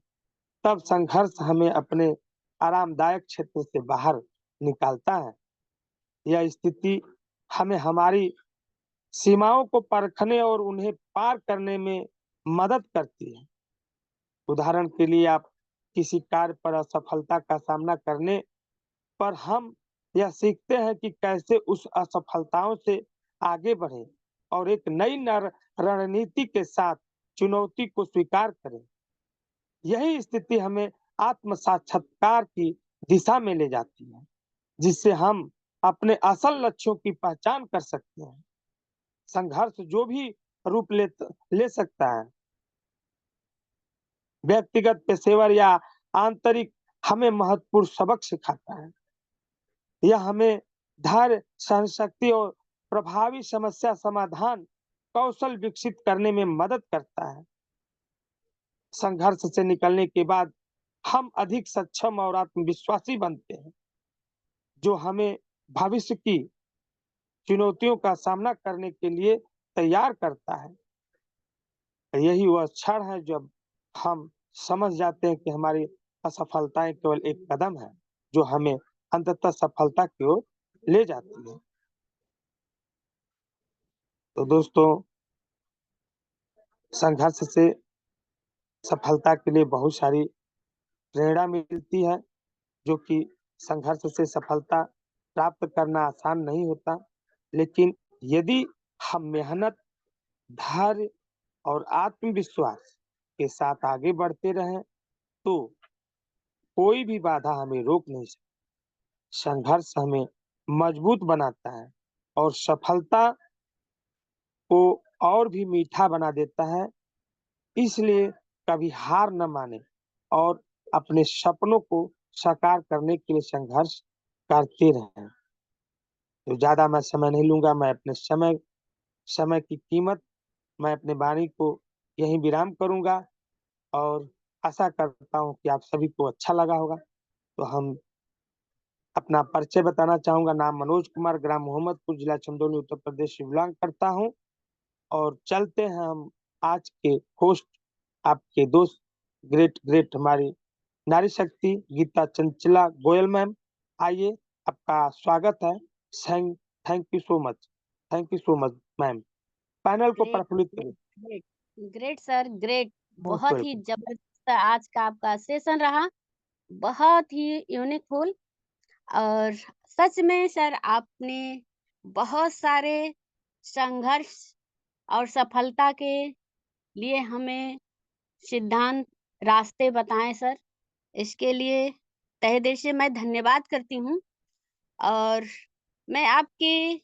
तब संघर्ष हमें अपने आरामदायक क्षेत्र से बाहर निकालता है। यह स्थिति हमें हमारी सीमाओं को परखने और उन्हें पार करने में मदद करती है। उदाहरण के लिए, आप किसी कार्य पर असफलता का सामना करने पर हम यह सीखते हैं कि कैसे उस असफलताओं से आगे बढ़े और एक नई रणनीति के साथ चुनौती को स्वीकार करें। यही स्थिति हमें आत्म साक्षात्कार की दिशा में ले जाती है, जिससे हम अपने असल लक्ष्यों की पहचान कर सकते हैं। संघर्ष जो भी रूप ले सकता है, व्यक्तिगत, पेशेवर या आंतरिक, हमें महत्वपूर्ण सबक सिखाता है। यह हमें धैर्य, सहनशक्ति और प्रभावी समस्या समाधान कौशल विकसित करने में मदद करता है। संघर्ष से निकलने के बाद हम अधिक सक्षम और आत्मविश्वासी बनते हैं, जो हमें भविष्य की चुनौतियों का सामना करने के लिए तैयार करता है। यही वह क्षण है जब हम समझ जाते हैं कि हमारी असफलताएं केवल एक कदम है, जो हमें अंततः सफलता की ओर ले जाती है। तो दोस्तों, संघर्ष से सफलता के लिए बहुत सारी प्रेरणा मिलती है, जो कि संघर्ष से सफलता प्राप्त करना आसान नहीं होता, लेकिन यदि हम मेहनत, धैर्य और आत्मविश्वास के साथ आगे बढ़ते रहें, तो कोई भी बाधा हमें रोक नहीं सकती। संघर्ष हमें मजबूत बनाता है और सफलता को और भी मीठा बना देता है। इसलिए कभी हार न माने और अपने सपनों को साकार करने के लिए संघर्ष करते रहें। तो ज्यादा मैं समय नहीं लूंगा। मैं अपने समय की कीमत, मैं अपने वाणी को यहीं विराम करूंगा और आशा करता हूं कि आप सभी को अच्छा लगा होगा। तो हम अपना परिचय बताना चाहूंगा। नाम मनोज कुमार, ग्राम मोहम्मदपुर, जिला चंदौली, उत्तर प्रदेश से बिलोंग करता हूं। और चलते हैं हम आज के होस्ट, आपके दोस्त, ग्रेट ग्रेट हमारी नारी शक्ति गीता चंचला गोयल मैम। आइए, आपका स्वागत है। Thank you so much. Thank you so much ma'am. Panel को
ग्रेट
प्रफुल्लित करें।
Great great sir, great.
Most
बहुत ही
वेलकम।
जबरदस्त आज का आपका सेशन रहा, बहुत ही यूनिकफुल। और सच में सर, आपने बहुत सारे संघर्ष और सफलता के लिए हमें सिद्धांत, रास्ते बताएं सर। इसके लिए तहे दिल से मैं धन्यवाद करती हूँ और मैं आपके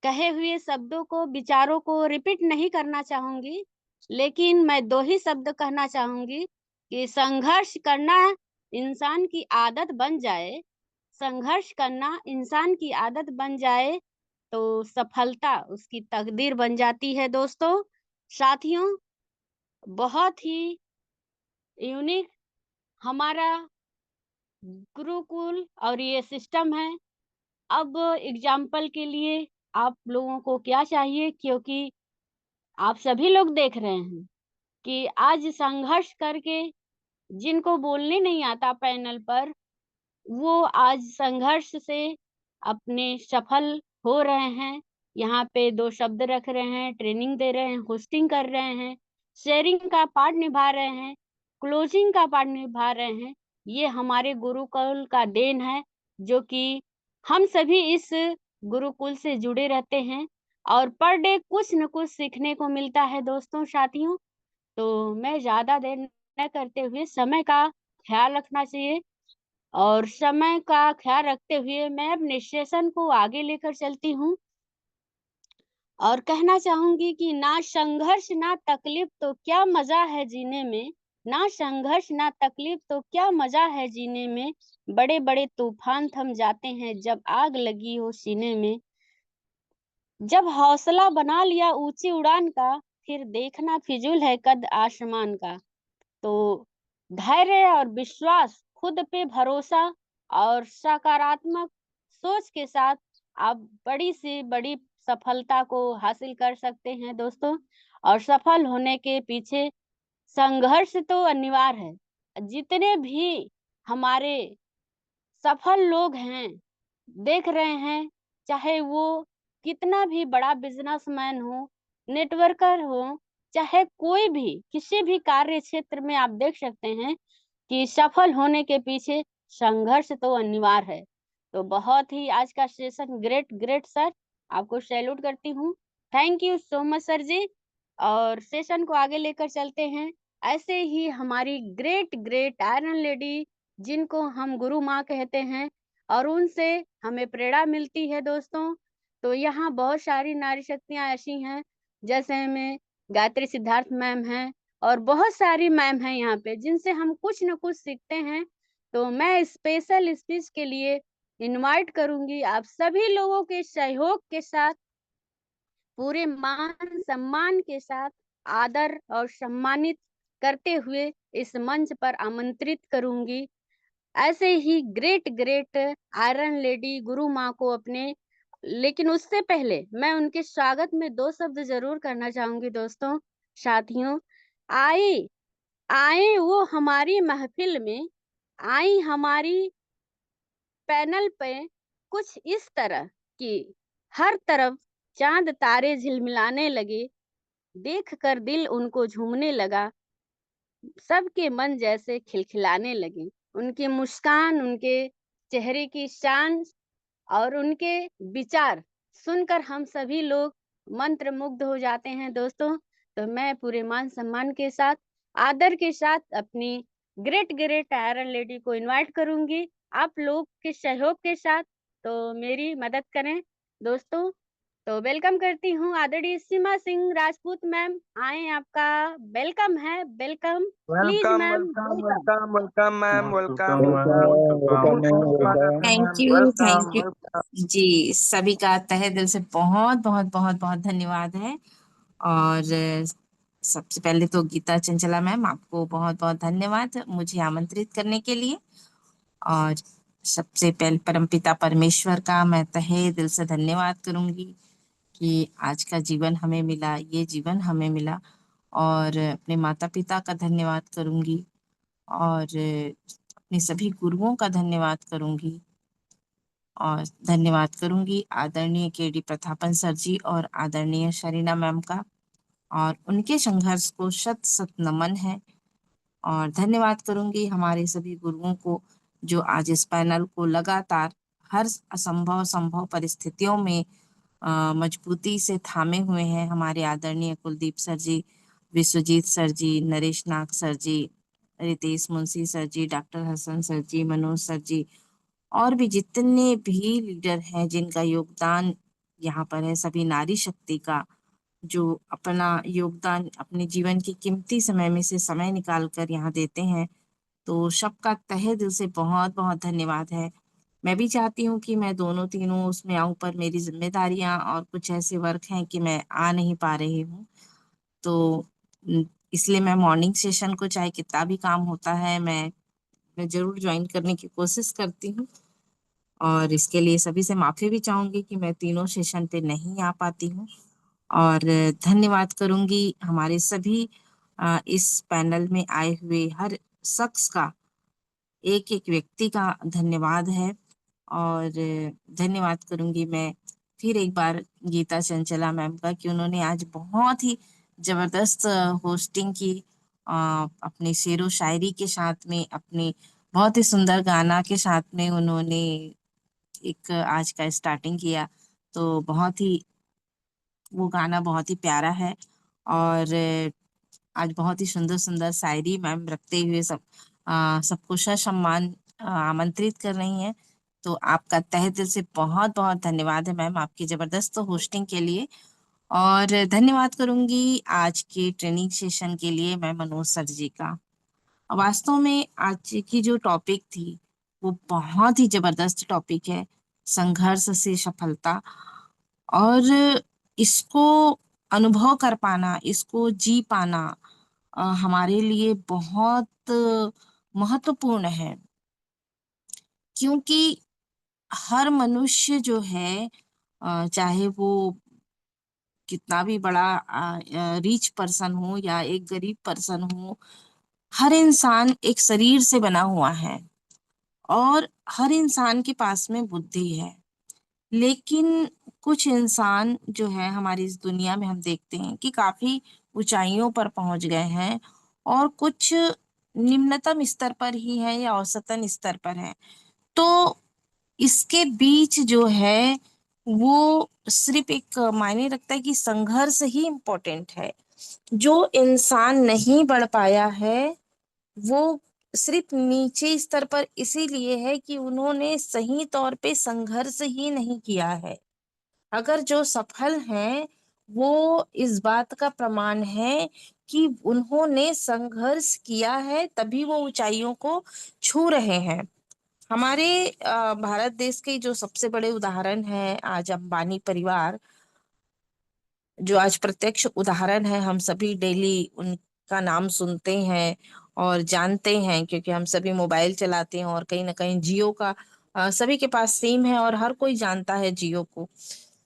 कहे हुए शब्दों को, विचारों को रिपीट नहीं करना चाहूंगी, लेकिन मैं 2 ही शब्द कहना चाहूंगी कि संघर्ष करना इंसान की आदत बन जाए, संघर्ष करना इंसान की आदत बन जाए तो सफलता उसकी तकदीर बन जाती है दोस्तों। साथियों, बहुत ही यूनिक हमारा गुरुकुल और ये सिस्टम है। अब एग्जाम्पल के लिए आप लोगों को क्या चाहिए, क्योंकि आप सभी लोग देख रहे हैं कि आज संघर्ष करके जिनको बोलने नहीं आता पैनल पर, वो आज संघर्ष से अपने सफल हो रहे हैं। यहाँ पे 2 शब्द रख रहे हैं, ट्रेनिंग दे रहे हैं, होस्टिंग कर रहे हैं, शेयरिंग का पार्ट निभा रहे हैं, क्लोजिंग का पार्ट निभा रहे हैं। ये हमारे गुरुकुल का देन है, जो कि हम सभी इस गुरुकुल से जुड़े रहते हैं और पर डे कुछ न कुछ सीखने को मिलता है दोस्तों, साथियों। तो मैं ज्यादा देर न करते हुए, समय का ख्याल रखना चाहिए और समय का ख्याल रखते हुए मैं अपने सेशन को आगे लेकर चलती हूँ और कहना चाहूंगी कि ना संघर्ष ना तकलीफ तो क्या मजा है जीने में, ना संघर्ष ना तकलीफ तो क्या मजा है जीने में, बड़े बड़े तूफान थम जाते हैं जब आग लगी हो सीने में, जब हौसला बना लिया ऊंची उड़ान का, फिर देखना फिजूल है कद आसमान का। तो धैर्य और विश्वास, खुद पे भरोसा और सकारात्मक सोच के साथ आप बड़ी से बड़ी सफलता को हासिल कर सकते हैं दोस्तों। और सफल होने के पीछे संघर्ष तो अनिवार्य है। जितने भी हमारे सफल लोग हैं, देख रहे हैं, चाहे वो कितना भी बड़ा बिजनेसमैन हो, नेटवर्कर हो, चाहे कोई भी किसी भी कार्य क्षेत्र में, आप देख सकते हैं कि सफल होने के पीछे संघर्ष तो अनिवार्य है। तो बहुत ही आज का सेशन ग्रेट ग्रेट सर, आपको सैल्यूट करती हूँ। Thank you so much sir ji. और सेशन को आगे लेकर चलते हैं। ऐसे ही हमारी ग्रेट ग्रेट आयरन लेडी, जिनको हम गुरु माँ कहते हैं, और उनसे हमें प्रेरणा मिलती है दोस्तों। तो यहाँ बहुत सारी नारी शक्तियाँ ऐसी हैं, जैसे में गायत्री सिद्धार्थ मैम हैं और बहुत सारी मैम हैं यहाँ पे, जिनसे हम कुछ न कुछ सीखते हैं। तो मैं स्पेशल स्पीच के लिए इनवाइट करूंगी आप सभी लोगों के सहयोग के साथ, पूरे मान सम्मान के साथ, आदर और सम्मानित करते हुए इस मंच पर आमंत्रित करूंगी ऐसे ही ग्रेट ग्रेट आयरन लेडी गुरु माँ को अपने। लेकिन उससे पहले मैं उनके स्वागत में 2 शब्द जरूर करना चाहूंगी दोस्तों। साथियों, आई आए वो हमारी महफिल में, आई हमारी पैनल पे कुछ इस तरह कि हर तरफ चांद तारे झिलमिलाने लगे, देख कर दिल उनको झूमने लगा, सबके मन जैसे खिलखिलाने लगे। उनकी मुस्कान, उनके चेहरे की शान और उनके विचार सुनकर हम सभी लोग मंत्र मुग्ध हो जाते हैं दोस्तों। तो मैं पूरे मान सम्मान के साथ, आदर के साथ अपनी ग्रेट ग्रेट आयरन लेडी को इनवाइट करूंगी आप लोग के सहयोग के साथ। तो मेरी मदद करें दोस्तों। तो वेलकम करती हूँ आदरणीय सीमा सिंह राजपूत मैम, आए, आपका वेलकम है, welcome please
welcome
ma'am,
welcome
welcome.
Welcome welcome ma'am, welcome.
Thank you, thank you ji. सभी का तहे दिल से बहुत बहुत बहुत बहुत धन्यवाद है। और सबसे पहले तो गीता चंचला मैम, आपको बहुत बहुत धन्यवाद मुझे आमंत्रित करने के लिए। और सबसे पहले परमपिता परमेश्वर का मैं तहे दिल से धन्यवाद करूंगी कि आज का जीवन हमें मिला, ये जीवन हमें मिला। और अपने माता पिता का धन्यवाद करूंगी और अपने सभी गुरुओं का धन्यवाद करूंगी। और धन्यवाद करूंगी आदरणीय केडी प्रतापन सर जी और आदरणीय शरीना मैम का, और उनके संघर्ष को शत शत नमन है। और धन्यवाद करूंगी हमारे सभी गुरुओं को जो आज इस पैनल को लगातार हर असंभव संभव परिस्थितियों में मजबूती से थामे हुए हैं हमारे आदरणीय कुलदीप सर जी, विश्वजीत सर जी, नरेश नाग सर जी, रितेश मुंशी सर जी, डॉक्टर हसन सर जी, मनोज सर जी, और भी जितने भी लीडर हैं जिनका योगदान यहाँ पर है, सभी नारी शक्ति का जो अपना योगदान अपने जीवन के कीमती समय में से समय निकाल कर यहाँ देते हैं, तो सबका तहे दिल से बहुत बहुत धन्यवाद है। मैं भी चाहती हूँ कि मैं दोनों तीनों उसमें आऊं, पर मेरी जिम्मेदारियां और कुछ ऐसे वर्क हैं कि मैं आ नहीं पा रही हूँ। तो इसलिए मैं मॉर्निंग सेशन को चाहे कितना भी काम होता है मैं जरूर ज्वाइन करने की कोशिश करती हूँ, और इसके लिए सभी से माफी भी चाहूंगी कि मैं तीनों सेशन पे नहीं आ पाती हूँ। और धन्यवाद करूंगी हमारे सभी इस पैनल में आए हुए हर शख्स का, एक एक व्यक्ति का धन्यवाद है। और धन्यवाद करूंगी मैं फिर एक बार गीता चंचला मैम का कि उन्होंने आज बहुत ही जबरदस्त होस्टिंग की, अपने शेरो शायरी के साथ में, अपने बहुत ही सुंदर गाना के साथ में उन्होंने एक आज का स्टार्टिंग किया। तो बहुत ही वो गाना बहुत ही प्यारा है, और आज बहुत ही सुंदर सुंदर शायरी मैम रखते हुए सबको ससम्मान आमंत्रित कर रही हैं। तो आपका तहे दिल से बहुत बहुत धन्यवाद है मैम, आपकी जबरदस्त होस्टिंग के लिए। और धन्यवाद करूंगी आज के ट्रेनिंग सेशन के लिए मैं मनोज सर जी का। वास्तव में आज की जो टॉपिक थी वो बहुत ही जबरदस्त टॉपिक है, संघर्ष से सफलता। और इसको अनुभव कर पाना, इसको जी पाना हमारे लिए बहुत महत्वपूर्ण है, क्योंकि हर मनुष्य जो है, चाहे वो कितना भी बड़ा रिच पर्सन हो या एक गरीब पर्सन हो, हर इंसान एक शरीर से बना हुआ है और हर इंसान के पास में बुद्धि है। लेकिन कुछ इंसान जो है हमारी इस दुनिया में हम देखते हैं कि काफी ऊंचाइयों पर पहुंच गए हैं, और कुछ निम्नतम स्तर पर ही है या औसतन स्तर पर है। तो इसके बीच जो है वो सिर्फ एक मायने रखता है कि संघर्ष ही इम्पोर्टेंट है। जो इंसान नहीं बढ़ पाया है वो सिर्फ नीचे स्तर पर इसीलिए है कि उन्होंने सही तौर पे संघर्ष ही नहीं किया है। अगर जो सफल हैं वो इस बात का प्रमाण है कि उन्होंने संघर्ष किया है, तभी वो ऊंचाइयों को छू रहे हैं। हमारे भारत देश के जो सबसे बड़े उदाहरण है आज अंबानी परिवार, जो आज प्रत्यक्ष उदाहरण है। हम सभी डेली उनका नाम सुनते हैं और जानते हैं, क्योंकि हम सभी मोबाइल चलाते हैं और कहीं ना कहीं जियो का सभी के पास सिम है और हर कोई जानता है जियो को।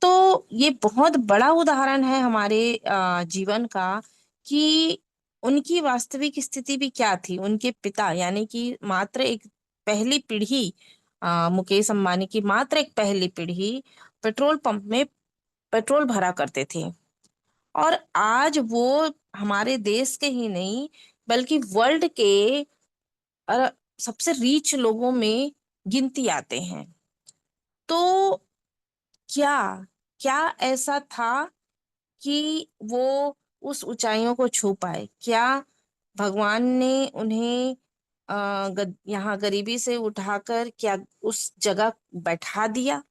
तो ये बहुत बड़ा उदाहरण है हमारे जीवन का कि उनकी वास्तविक स्थिति भी क्या थी। उनके पिता यानी कि मात्र एक पहली पीढ़ी, मुकेश अंबानी की मात्र एक पहली पीढ़ी पेट्रोल पंप में पेट्रोल भरा करते थे, और आज वो हमारे देश के ही नहीं बल्कि वर्ल्ड के अ, सबसे रीच लोगों में गिनती आते हैं। तो क्या क्या ऐसा था कि वो उस ऊंचाइयों को छू पाए? क्या भगवान ने उन्हें यहाँ गरीबी से उठाकर क्या उस जगह बैठा दिया?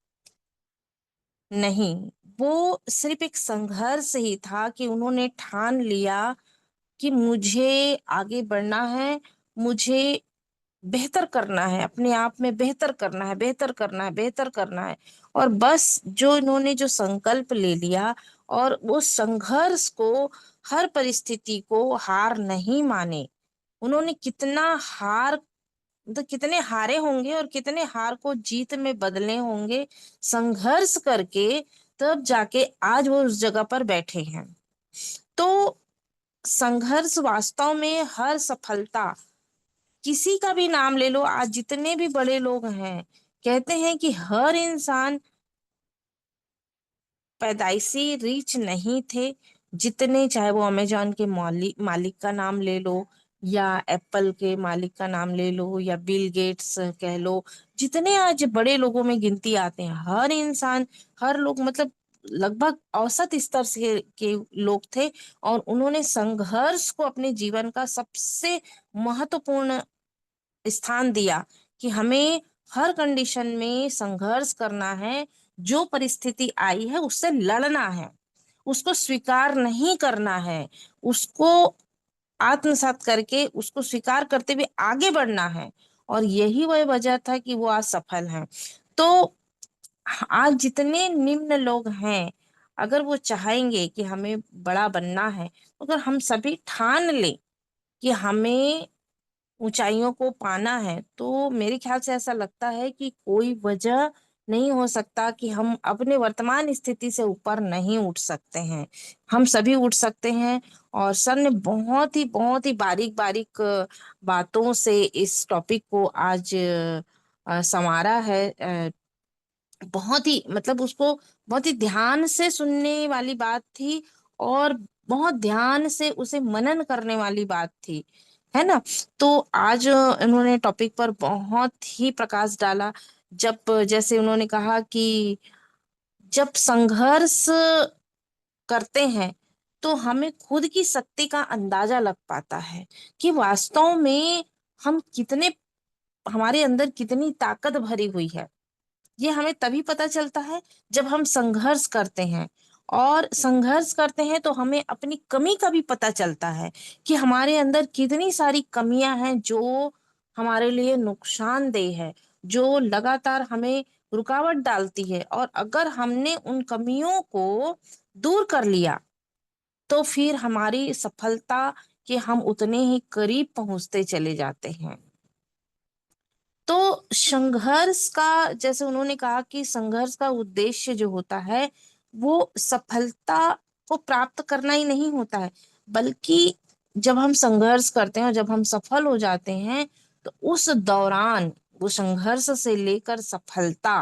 नहीं, वो सिर्फ एक संघर्ष ही था कि उन्होंने ठान लिया कि मुझे आगे बढ़ना है, मुझे बेहतर करना है, अपने आप में बेहतर करना है, बेहतर करना है, बेहतर करना है। और बस जो इन्होंने जो संकल्प ले लिया और वो संघर्ष को, हर परिस्थिति को हार नहीं माने। उन्होंने कितने हारे होंगे और कितने हार को जीत में बदले होंगे संघर्ष करके, तब जाके आज वो उस जगह पर बैठे हैं। तो संघर्ष वास्तव में हर सफलता, किसी का भी नाम ले लो, आज जितने भी बड़े लोग हैं कहते हैं कि हर इंसान पैदाइशी रीच नहीं थे। जितने, चाहे वो अमेजॉन के मालिक का नाम ले लो या एप्पल के मालिक का नाम ले लो या बिल गेट्स कह लो, जितने आज बड़े लोगों में गिनती आते हैं, हर इंसान, हर लोग मतलब लगभग औसत स्तर से के लोग थे, और उन्होंने संघर्ष को अपने जीवन का सबसे महत्वपूर्ण स्थान दिया कि हमें हर कंडीशन में संघर्ष करना है, जो परिस्थिति आई है उससे लड़ना है, उसको स्वीकार नहीं करना है, उसको आत्मसात करके उसको स्वीकार करते हुए आगे बढ़ना है। और यही वह वजह था कि वो आज सफल हैं। तो आज जितने निम्न लोग हैं, अगर वो चाहेंगे कि हमें बड़ा बनना है, अगर हम सभी ठान लें कि हमें ऊंचाइयों को पाना है, तो मेरे ख्याल से ऐसा लगता है कि कोई वजह नहीं हो सकता कि हम अपने वर्तमान स्थिति से ऊपर नहीं उठ सकते हैं। हम सभी उठ सकते हैं। और सर ने बहुत ही बारीक बारीक बातों से इस टॉपिक को आज संवारा है। बहुत ही मतलब उसको बहुत ही ध्यान से सुनने वाली बात थी, और बहुत ध्यान से उसे मनन करने वाली बात थी, है ना। तो आज उन्होंने टॉपिक पर बहुत ही प्रकाश डाला। जब जैसे उन्होंने कहा कि जब संघर्ष करते हैं तो हमें खुद की शक्ति का अंदाजा लग पाता है कि वास्तव में हम कितने, हमारे अंदर कितनी ताकत भरी हुई है। ये हमें तभी पता चलता है जब हम संघर्ष करते हैं, और संघर्ष करते हैं तो हमें अपनी कमी का भी पता चलता है कि हमारे अंदर कितनी सारी कमियां हैं जो हमारे लिए नुकसानदेह है, जो लगातार हमें रुकावट डालती है। और अगर हमने उन कमियों को दूर कर लिया तो फिर हमारी सफलता के हम उतने ही करीब पहुंचते चले जाते हैं। तो संघर्ष का, जैसे उन्होंने कहा कि संघर्ष का उद्देश्य जो होता है वो सफलता को प्राप्त करना ही नहीं होता है, बल्कि जब हम संघर्ष करते हैं और जब हम सफल हो जाते हैं, तो उस दौरान, वो संघर्ष से लेकर सफलता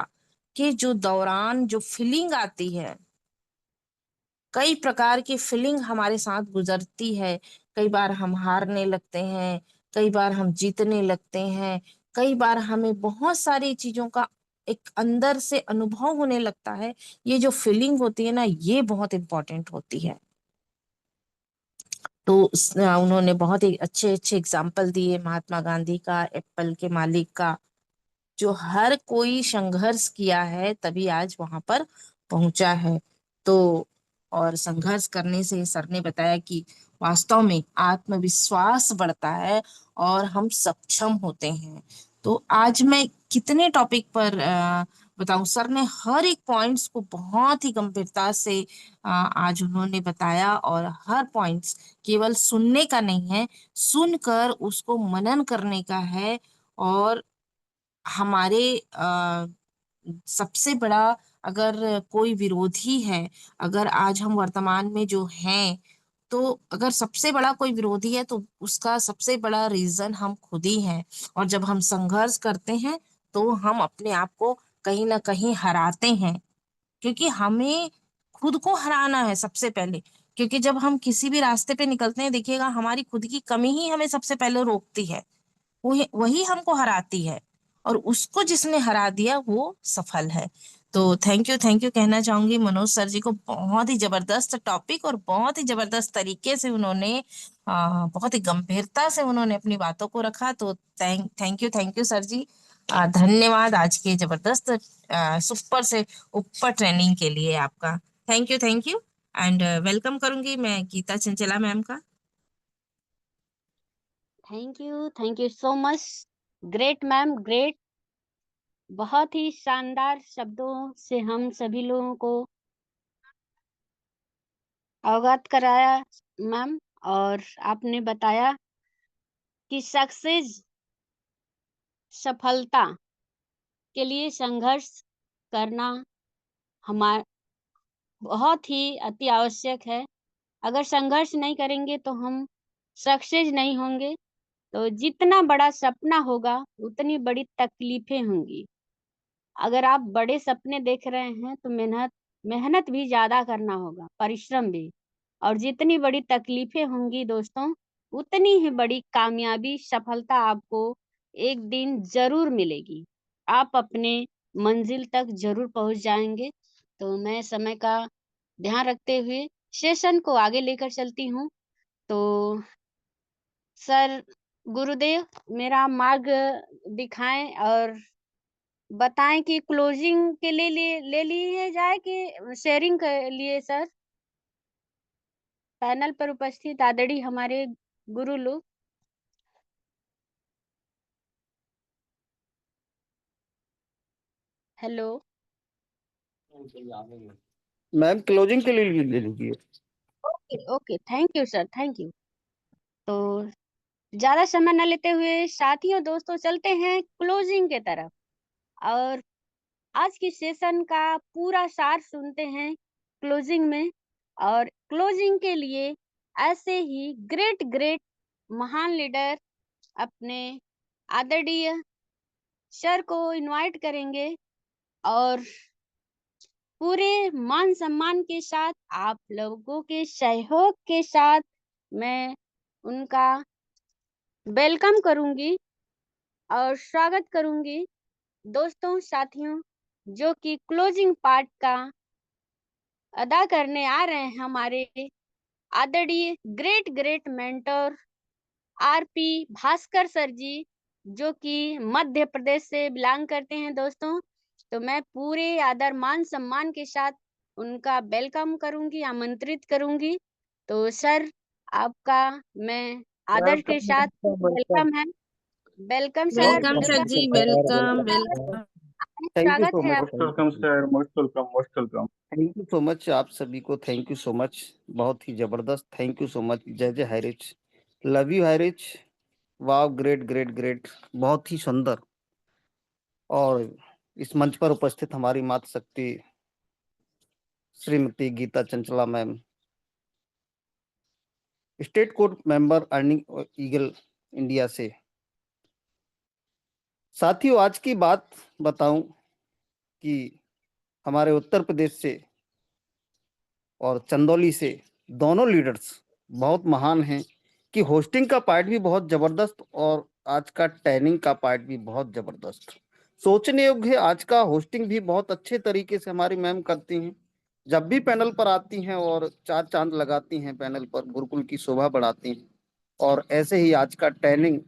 के जो दौरान जो फीलिंग आती है, कई प्रकार की फीलिंग हमारे साथ गुजरती है। कई बार हम हारने लगते हैं, कई बार हम जीतने लगते हैं, कई बार हमें बहुत सारी चीजों का एक अंदर से अनुभव होने लगता है। ये जो फीलिंग होती है ना, ये बहुत इंपॉर्टेंट होती है। तो उन्होंने बहुत ही अच्छे अच्छे एग्जाम्पल दिए, महात्मा गांधी का, एप्पल के मालिक का, जो हर कोई संघर्ष किया है तभी आज वहां पर पहुंचा है। तो और संघर्ष करने से सर ने बताया कि वास्तव में आत्मविश्वास बढ़ता है और हम सक्षम होते हैं। तो आज मैं कितने टॉपिक पर बताऊं, सर ने हर एक पॉइंट्स को बहुत ही गंभीरता से आज उन्होंने बताया, और हर पॉइंट्स केवल सुनने का नहीं है, सुनकर उसको मनन करने का है। और हमारे सबसे बड़ा, अगर कोई विरोधी है, अगर आज हम वर्तमान में जो हैं, तो अगर सबसे बड़ा कोई विरोधी है तो उसका सबसे बड़ा रीजन हम खुद ही हैं। और जब हम संघर्ष करते हैं तो हम अपने आप को कहीं ना कहीं हराते हैं, क्योंकि हमें खुद को हराना है सबसे पहले। क्योंकि जब हम किसी भी रास्ते पे निकलते हैं, देखिएगा हमारी खुद की कमी ही हमें सबसे पहले रोकती है, वही वही हमको हराती है, और उसको जिसने हरा दिया वो सफल है। तो थैंक यू कहना चाहूंगी मनोज सर जी को। बहुत ही जबरदस्त टॉपिक और बहुत ही जबरदस्त तरीके से उन्होंने बहुत ही गंभीरता से उन्होंने अपनी बातों को रखा। तो थैंक यू सर जी। धन्यवाद आज के जबरदस्त सुपर से ऊपर ट्रेनिंग के लिए आपका। थैंक यू एंड वेलकम करूंगी मैं गीता चंचला मैम का।
Thank you so much. Great ma'am, great. बहुत ही शानदार शब्दों से हम सभी लोगों को अवगत कराया मैम। और आपने बताया कि सक्सेस, सफलता के लिए संघर्ष करना हमारा बहुत ही अति आवश्यक है। अगर संघर्ष नहीं करेंगे तो हम सक्सेस नहीं होंगे। तो जितना बड़ा सपना होगा उतनी बड़ी तकलीफें होंगी। अगर आप बड़े सपने देख रहे हैं तो मेहनत भी ज्यादा करना होगा, परिश्रम भी। और जितनी बड़ी तकलीफें होंगी दोस्तों, उतनी ही बड़ी कामयाबी, सफलता आपको एक दिन ज़रूर मिलेगी। आप अपने मंज़िल तक ज़रूर पहुँच जाएँगे। तो मैं समय का ध्यान रखते हुए सेशन को आगे लेकर चलती हूँ। तो सर, गुरुदेव मेरा मार्ग दिखाएँ और बताएँ कि क्लोजिंग के लिए ले लिए जाए कि शेयरिंग के लिए सर? पैनल पर उपस्थित आदरणीय हमारे गुरु लोग। हेलो।
मैम क्लोजिंग के लिए ले लीजिए।
Okay, okay. Thank you sir, thank you. तो ज़्यादा समय न लेते हुए साथियों, दोस्तों चलते हैं क्लोजिंग के तरफ और आज की सेशन का पूरा सार सुनते हैं क्लोजिंग में। और क्लोजिंग के लिए ऐसे ही ग्रेट ग्रेट महान लीडर अपने आदरणीय सर को इनवाइट करेंगे और पूरे मान सम्मान के साथ, आप लोगों के सहयोग के साथ मैं उनका वेलकम करूंगी और स्वागत करूंगी। दोस्तों, साथियों, जो कि क्लोजिंग पार्ट का अदा करने आ रहे हैं हमारे आदरणीय great great mentor R P Bhaskar sir ji, जो कि मध्य प्रदेश से बिलोंग करते हैं दोस्तों। तो मैं पूरे आदर मान सम्मान के साथ उनका वेलकम करूंगी, आमंत्रित करूंगी। तो सर, आपका मैं आदर के
वेलकम
साथ
वेलकम वेलकम
वेलकम है। Welcome sir,
welcome sir
welcome.
जी, वेलकम वेलकम।
थैंक यू
स्वागत
सो
है
मच।
आप।
Most welcome sir, most welcome, most welcome.
Thank you so much आप सभी को। Thank you so much. बहुत ही जबरदस्त। Thank you so much. जय जय हायरिच। Love you हायरिच। वाह, ग्रेट ग्रेट ग्रेट। बहुत ही सुंदर। और इस मंच पर उपस्थित हमारी माता शक्ति Shrimati Geeta Chanchala ma'am, state court member earning eagle India से। साथियों, आज की बात बताऊं कि हमारे उत्तर प्रदेश से और चंदौली से दोनों लीडर्स बहुत महान हैं कि होस्टिंग का पार्ट भी बहुत जबरदस्त और आज का ट्रेनिंग का पार्ट भी बहुत जबरदस्त। सोचने योग्य है, आज का होस्टिंग भी बहुत अच्छे तरीके से हमारी मैम करती हैं। जब भी पैनल पर आती हैं और चार चांद लगाती हैं, पैनल पर गुरुकुल की शोभा बढ़ाती हैं। और ऐसे ही आज का ट्रेनिंग,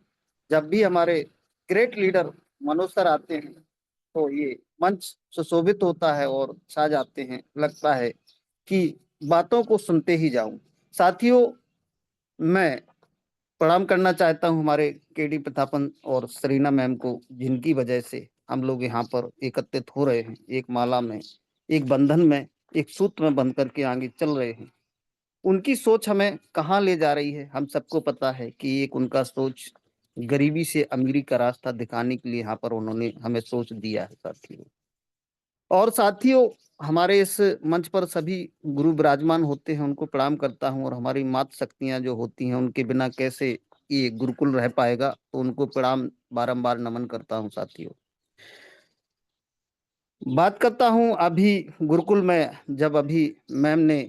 जब भी हमारे ग्रेट लीडर मनोज सर आते हैं तो ये मंच सुशोभित होता है और छा जाते हैं। लगता है कि बातों को सुनते ही जाऊं। साथियों, मैं प्रणाम करना चाहता हूं हमारे केडी प्रतापन और सरीना मैम को, जिनकी वजह से हम लोग यहाँ पर एकत्रित हो रहे हैं, एक माला में, एक बंधन में, एक सूत्र में बंध करके आगे चल रहे हैं। उनकी सोच हमें कहाँ ले जा रही है, हम सबको पता है कि एक उनका सोच गरीबी से अमीरी का रास्ता दिखाने के लिए यहाँ पर उन्होंने हमें सोच दिया है साथियों। और साथियों, हमारे इस मंच पर सभी गुरु विराजमान होते हैं, उनको प्रणाम करता हूं। और हमारी मात शक्तियां जो होती हैं, उनके बिना कैसे ये गुरुकुल रह पाएगा, तो उनको प्रणाम बारंबार नमन करता हूं साथियों। बात करता हूं अभी गुरुकुल में, जब अभी मैम ने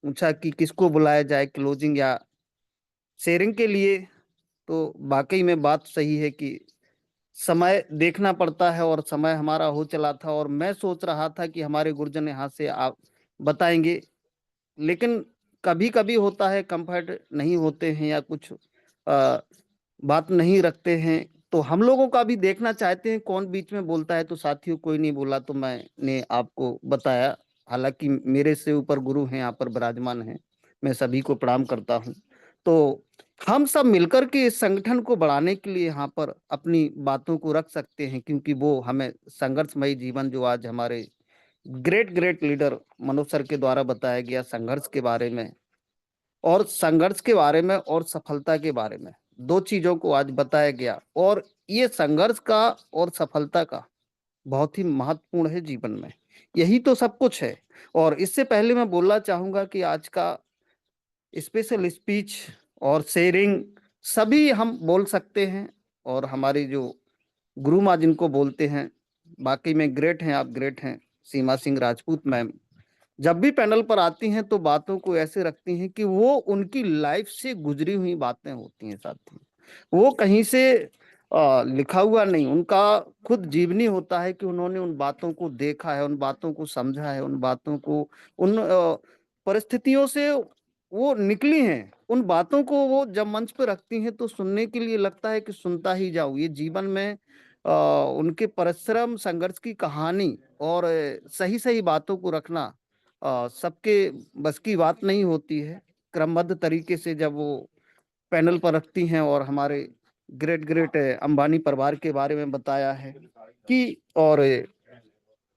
पूछा कि किसको बुलाया जाए क्लोजिंग या शेयरिंग के लिए, तो वाकई में बात सही है कि समय देखना पड़ता है और समय हमारा हो चला था। और मैं सोच रहा था कि हमारे गुरुजन यहाँ से आप बताएंगे, लेकिन कभी कभी होता है कंफर्ट नहीं होते हैं या कुछ बात नहीं रखते हैं, तो हम लोगों का भी देखना चाहते हैं कौन बीच में बोलता है। तो साथियों, कोई नहीं बोला तो मैंने आपको बताया। हालांकि मेरे से ऊपर गुरु हैं यहाँ पर विराजमान हैं, मैं सभी को प्रणाम करता हूँ। तो हम सब मिलकर के इस संगठन को बढ़ाने के लिए यहाँ पर अपनी बातों को रख सकते हैं, क्योंकि वो हमें संघर्षमयी जीवन जो आज हमारे great great leader Manoj sir के द्वारा बताया गया संघर्ष के बारे में, और संघर्ष के बारे में और सफलता के बारे में, दो चीजों को आज बताया गया। और ये संघर्ष का और सफलता का बहुत ही महत्वपूर्ण है जीवन में, यही तो सब कुछ है। और इससे पहले मैं बोलना चाहूंगा कि आज का स्पेशल स्पीच और शेयरिंग सभी हम बोल सकते हैं। और हमारी जो गुरु माँ जिनको बोलते हैं, बाकी में ग्रेट हैं, आप ग्रेट हैं, सीमा सिंह राजपूत मैम, जब भी पैनल पर आती हैं तो बातों को ऐसे रखती हैं कि वो उनकी लाइफ से गुजरी हुई बातें होती हैं साथी। वो कहीं से लिखा हुआ नहीं, उनका खुद जीवनी होता है कि उन्होंने उन बातों को देखा है, उन बातों को समझा है, उन बातों को, उन परिस्थितियों से वो निकली हैं। उन बातों को वो जब मंच पर रखती हैं तो सुनने के लिए लगता है कि सुनता ही जाऊं। ये जीवन में उनके परिश्रम, संघर्ष की कहानी और सही सही बातों को रखना सबके बस की बात नहीं होती है। क्रमबद्ध तरीके से जब वो पैनल पर रखती हैं और हमारे ग्रेट ग्रेट अंबानी परिवार के बारे में बताया है कि, और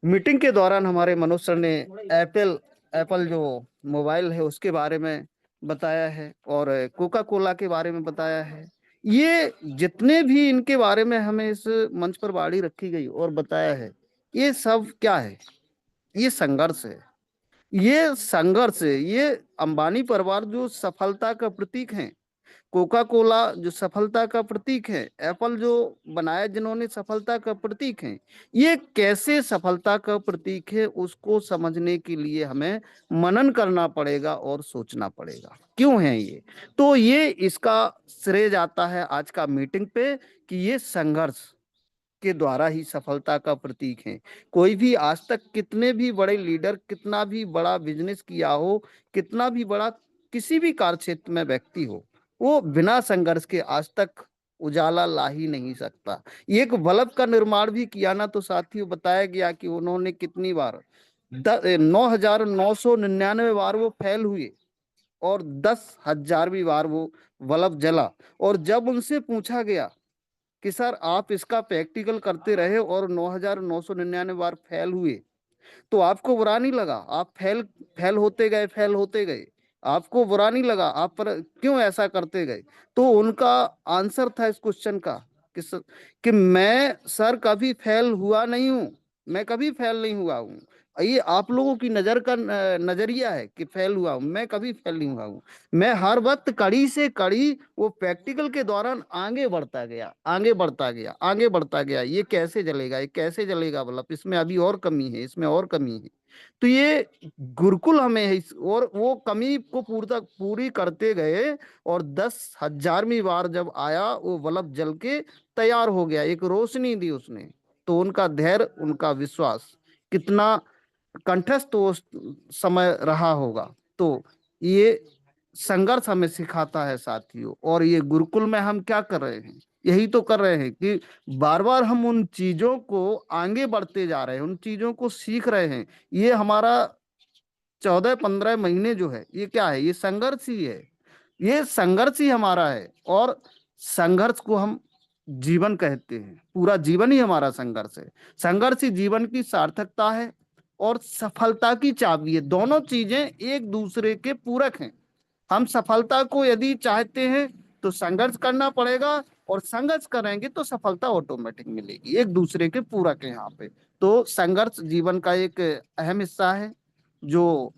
मीटिंग के दौरान हमारे मनोज सर ने एप्पल एप्पल जो मोबाइल है उसके बारे में बताया है और कोका कोला के बारे में बताया है। ये जितने भी इनके बारे में हमें इस मंच पर बाड़ी रखी गई और बताया है, ये सब क्या है? ये संघर्ष है, ये संघर्ष है। ये अंबानी परिवार जो सफलता का प्रतीक है, कोका कोला जो सफलता का प्रतीक है, एप्पल जो बनाया जिन्होंने सफलता का प्रतीक है, ये कैसे सफलता का प्रतीक है उसको समझने के लिए हमें मनन करना पड़ेगा और सोचना पड़ेगा क्यों है ये। तो ये इसका श्रेय जाता है आज का मीटिंग पे कि ये संघर्ष के द्वारा ही सफलता का प्रतीक है। कोई भी आज तक कितने भी बड़े लीडर, कितना भी बड़ा बिजनेस किया हो, कितना भी बड़ा किसी भी कार्य क्षेत्र में व्यक्ति हो, वो बिना संघर्ष के आज तक उजाला ला ही नहीं सकता। एक बल्ब का निर्माण भी किया ना तो साथियों बताया गया कि उन्होंने कितनी बार 9,999 बार वो फेल हुए और 10,000वीं बार वो बल्ब जला। और जब उनसे पूछा गया कि सर आप इसका प्रैक्टिकल करते रहे और 9,999 बार फेल हुए तो आपको बुरा नहीं लगा? आप फेल होते गए, फेल होते गए, आपको बुरा नहीं लगा? आप पर क्यों ऐसा करते गए? तो उनका आंसर था इस क्वेश्चन का कि मैं सर कभी फेल हुआ नहीं हूं, मैं कभी फेल नहीं हुआ हूं। ये आप लोगों की नजर का नजरिया है कि फेल हुआ हूं, मैं कभी फेल नहीं हुआ हूं। मैं हर वक्त कड़ी से कड़ी वो प्रैक्टिकल के दौरान आगे बढ़ता गया, आगे बढ़ता गया, आगे बढ़ता गया। ये कैसे जलेगा, ये कैसे जलेगा बल्ब, इसमें अभी और कमी है, इसमें और कमी है। तो ये गुरुकुल हमें है और वो कमी को पूरी करते गए और 10,000वीं बार जब आया वो बल्ब जल के तैयार हो गया, एक रोशनी दी उसने। तो उनका धैर्य, उनका विश्वास कितना कंठस्थ उस समय रहा होगा। तो ये संघर्ष हमें सिखाता है साथियों। और ये गुरुकुल में हम क्या कर रहे हैं? यही तो कर रहे हैं कि बार बार हम उन चीजों को आगे बढ़ते जा रहे हैं, उन चीजों को सीख रहे हैं। ये हमारा 14-15 महीने जो है ये क्या है? ये संघर्ष ही है, ये संघर्ष ही हमारा है। और संघर्ष को हम जीवन कहते हैं, पूरा जीवन ही हमारा संघर्ष है। संघर्ष ही जीवन की सार्थकता है और सफलता की चाबी है। दोनों चीजें एक दूसरे के पूरक हैं। हम सफलता को यदि चाहते हैं तो संघर्ष करना पड़ेगा और संघर्ष करेंगे तो सफलता ऑटोमेटिक मिलेगी। एक दूसरे के पूरक है यहाँ पे। तो संघर्ष जीवन का एक अहम हिस्सा है जो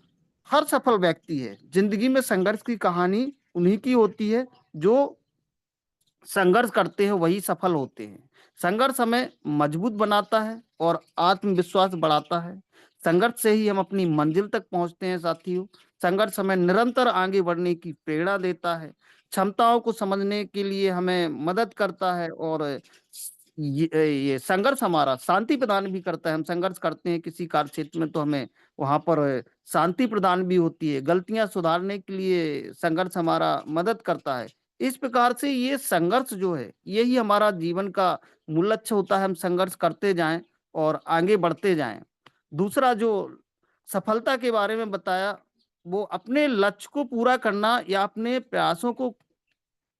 हर सफल व्यक्ति है। जिंदगी में संघर्ष की कहानी उन्हीं की होती है जो संघर्ष करते हैं, वही सफल होते हैं। संघर्ष हमें मजबूत बनाता है और आत्मविश्वास बढ़ाता है। संघर्ष से ही हम अपनी मंजिल तक पहुंचते हैं साथियों। संघर्ष हमें निरंतर आगे बढ़ने की प्रेरणा देता है, क्षमताओं को समझने के लिए हमें मदद करता है और ये संघर्ष हमारा शांति प्रदान भी करता है। हम संघर्ष करते हैं किसी कार्य क्षेत्र में तो हमें वहां पर शांति प्रदान भी होती है। गलतियां सुधारने के लिए संघर्ष हमारा मदद करता है। इस प्रकार से ये संघर्ष जो है यही हमारा जीवन का मूल लक्ष्य होता है। हम संघर्ष करते जाएं और आगे बढ़ते जाएं। दूसरा जो सफलता के बारे में बताया, वो अपने लक्ष्य को पूरा करना या अपने प्रयासों को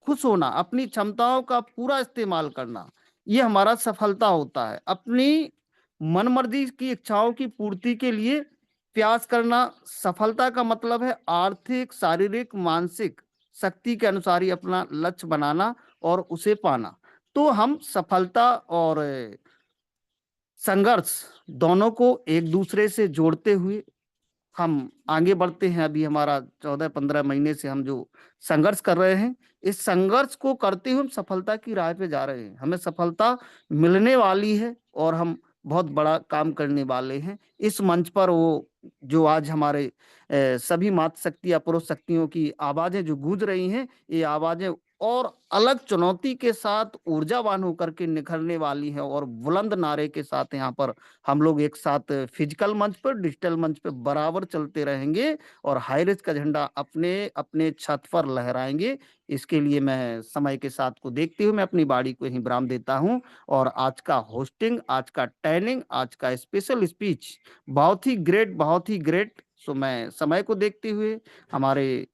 खुश होना, अपनी क्षमताओं का पूरा इस्तेमाल करना, ये हमारा सफलता होता है। अपनी मनमर्जी की इच्छाओं की पूर्ति के लिए प्रयास करना सफलता का मतलब है। आर्थिक, शारीरिक, मानसिक शक्ति के अनुसार ही अपना लक्ष्य बनाना और उसे पाना। तो हम सफलता और संघर्ष दोनों को एक दूसरे से जोड़ते हुए हम आगे बढ़ते हैं। अभी हमारा 14-15 महीने से हम जो संघर्ष कर रहे हैं, इस संघर्ष को करते हुए हम सफलता की राह पे जा रहे हैं। हमें सफलता मिलने वाली है और हम बहुत बड़ा काम करने वाले हैं। इस मंच पर वो जो आज हमारे सभी मातृशक्ति या पुरुष शक्तियों की आवाजें जो गूंज रही हैं, ये आवाजें और अलग चुनौती के साथ ऊर्जावान होकर के निखरने वाली हैं और बुलंद नारे के साथ यहाँ पर हम लोग एक साथ फिजिकल मंच पर, डिजिटल मंच पर बराबर चलते रहेंगे और हाईरिस्क का झंडा अपने अपने छत पर लहराएंगे। इसके लिए मैं समय के साथ को देखते हुए मैं अपनी बाड़ी को यहीं विराम देता हूं और आज का होस्टिंग, आज का ट्रेनिंग, आज का स्पेशल स्पीच बहुत ही ग्रेट। सो मैं समय को देखते हुए हमारे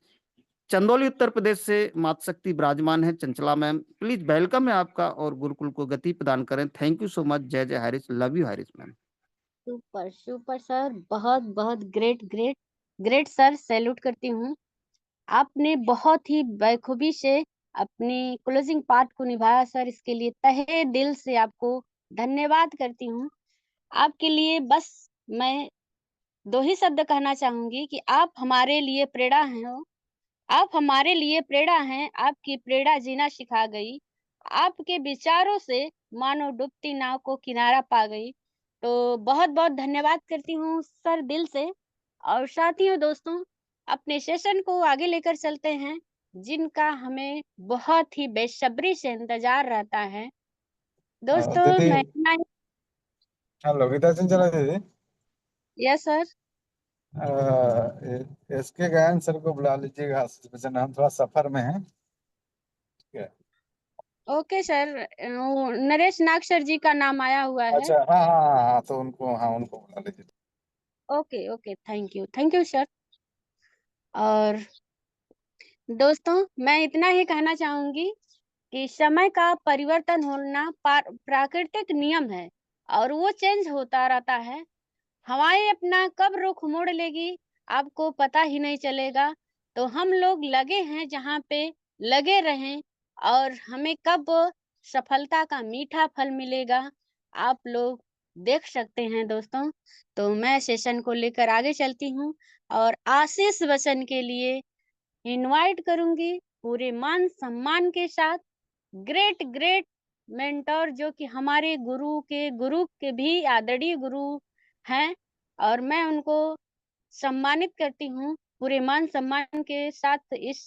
चंदौली उत्तर प्रदेश से मातृशक्ति विराजमान है चंचला मैम, प्लीज वेलकम है आपका और गुरुकुल को गति प्रदान करें। Thank you so much. जय जय Haris, love you Haris ma'am.
Super super sir, बहुत बहुत great great great sir, salute करती हूँ। आपने बहुत ही बखूबी से अपनी क्लोजिंग पार्ट को निभाया सर, इसके लिए तहे दिल से आपको धन्यवाद करती हूँ। आपके लिए बस मैं 2 ही शब्द कहना चाहूंगी कि आप हमारे लिए प्रेरणा हैं, आप हमारे लिए प्रेरणा हैं, आपकी प्रेरणा जीना सिखा गई, आपके विचारों से मानो डूबती नाव को किनारा पा गई। तो बहुत बहुत धन्यवाद करती हूँ सर दिल से। और साथियों, दोस्तों, अपने सेशन को आगे लेकर चलते हैं, जिनका हमें बहुत ही बेसब्री से इंतजार रहता है। दोस्तों,
दीदी,
मैं इतना ही।
हेलो गीता चंचला दीदी।
Yes sir.
इसके गायन सर को बुला लीजिएगा, हम थोड़ा सफर में हैं। ठीक है।
ओके सर, नरेश नाग सर जी का नाम आया हुआ है।
अच्छा, हाँ हाँ हाँ हाँ, तो उनको बुला लीजिए।
Okay okay, thank you sir. और दोस्तों, मैं इतना ही कहना चाहूंगी कि समय का परिवर्तन होना प्राकृतिक नियम है और वो चेंज होता रहता है। हवाएं अपना कब रुख मोड़ लेगी आपको पता ही नहीं चलेगा। तो हम लोग लगे हैं जहाँ पे लगे रहें, और हमें कब सफलता का मीठा फल मिलेगा आप लोग देख सकते हैं दोस्तों। तो मैं सेशन को लेकर आगे चलती हूँ और आशीष वचन के लिए इनवाइट करूंगी पूरे मान सम्मान के साथ ग्रेट ग्रेट मेंटर, जो कि हमारे गुरु के भी आदरणीय गुरु हैं, और मैं उनको सम्मानित करती हूँ पूरे मान सम्मान के साथ। इस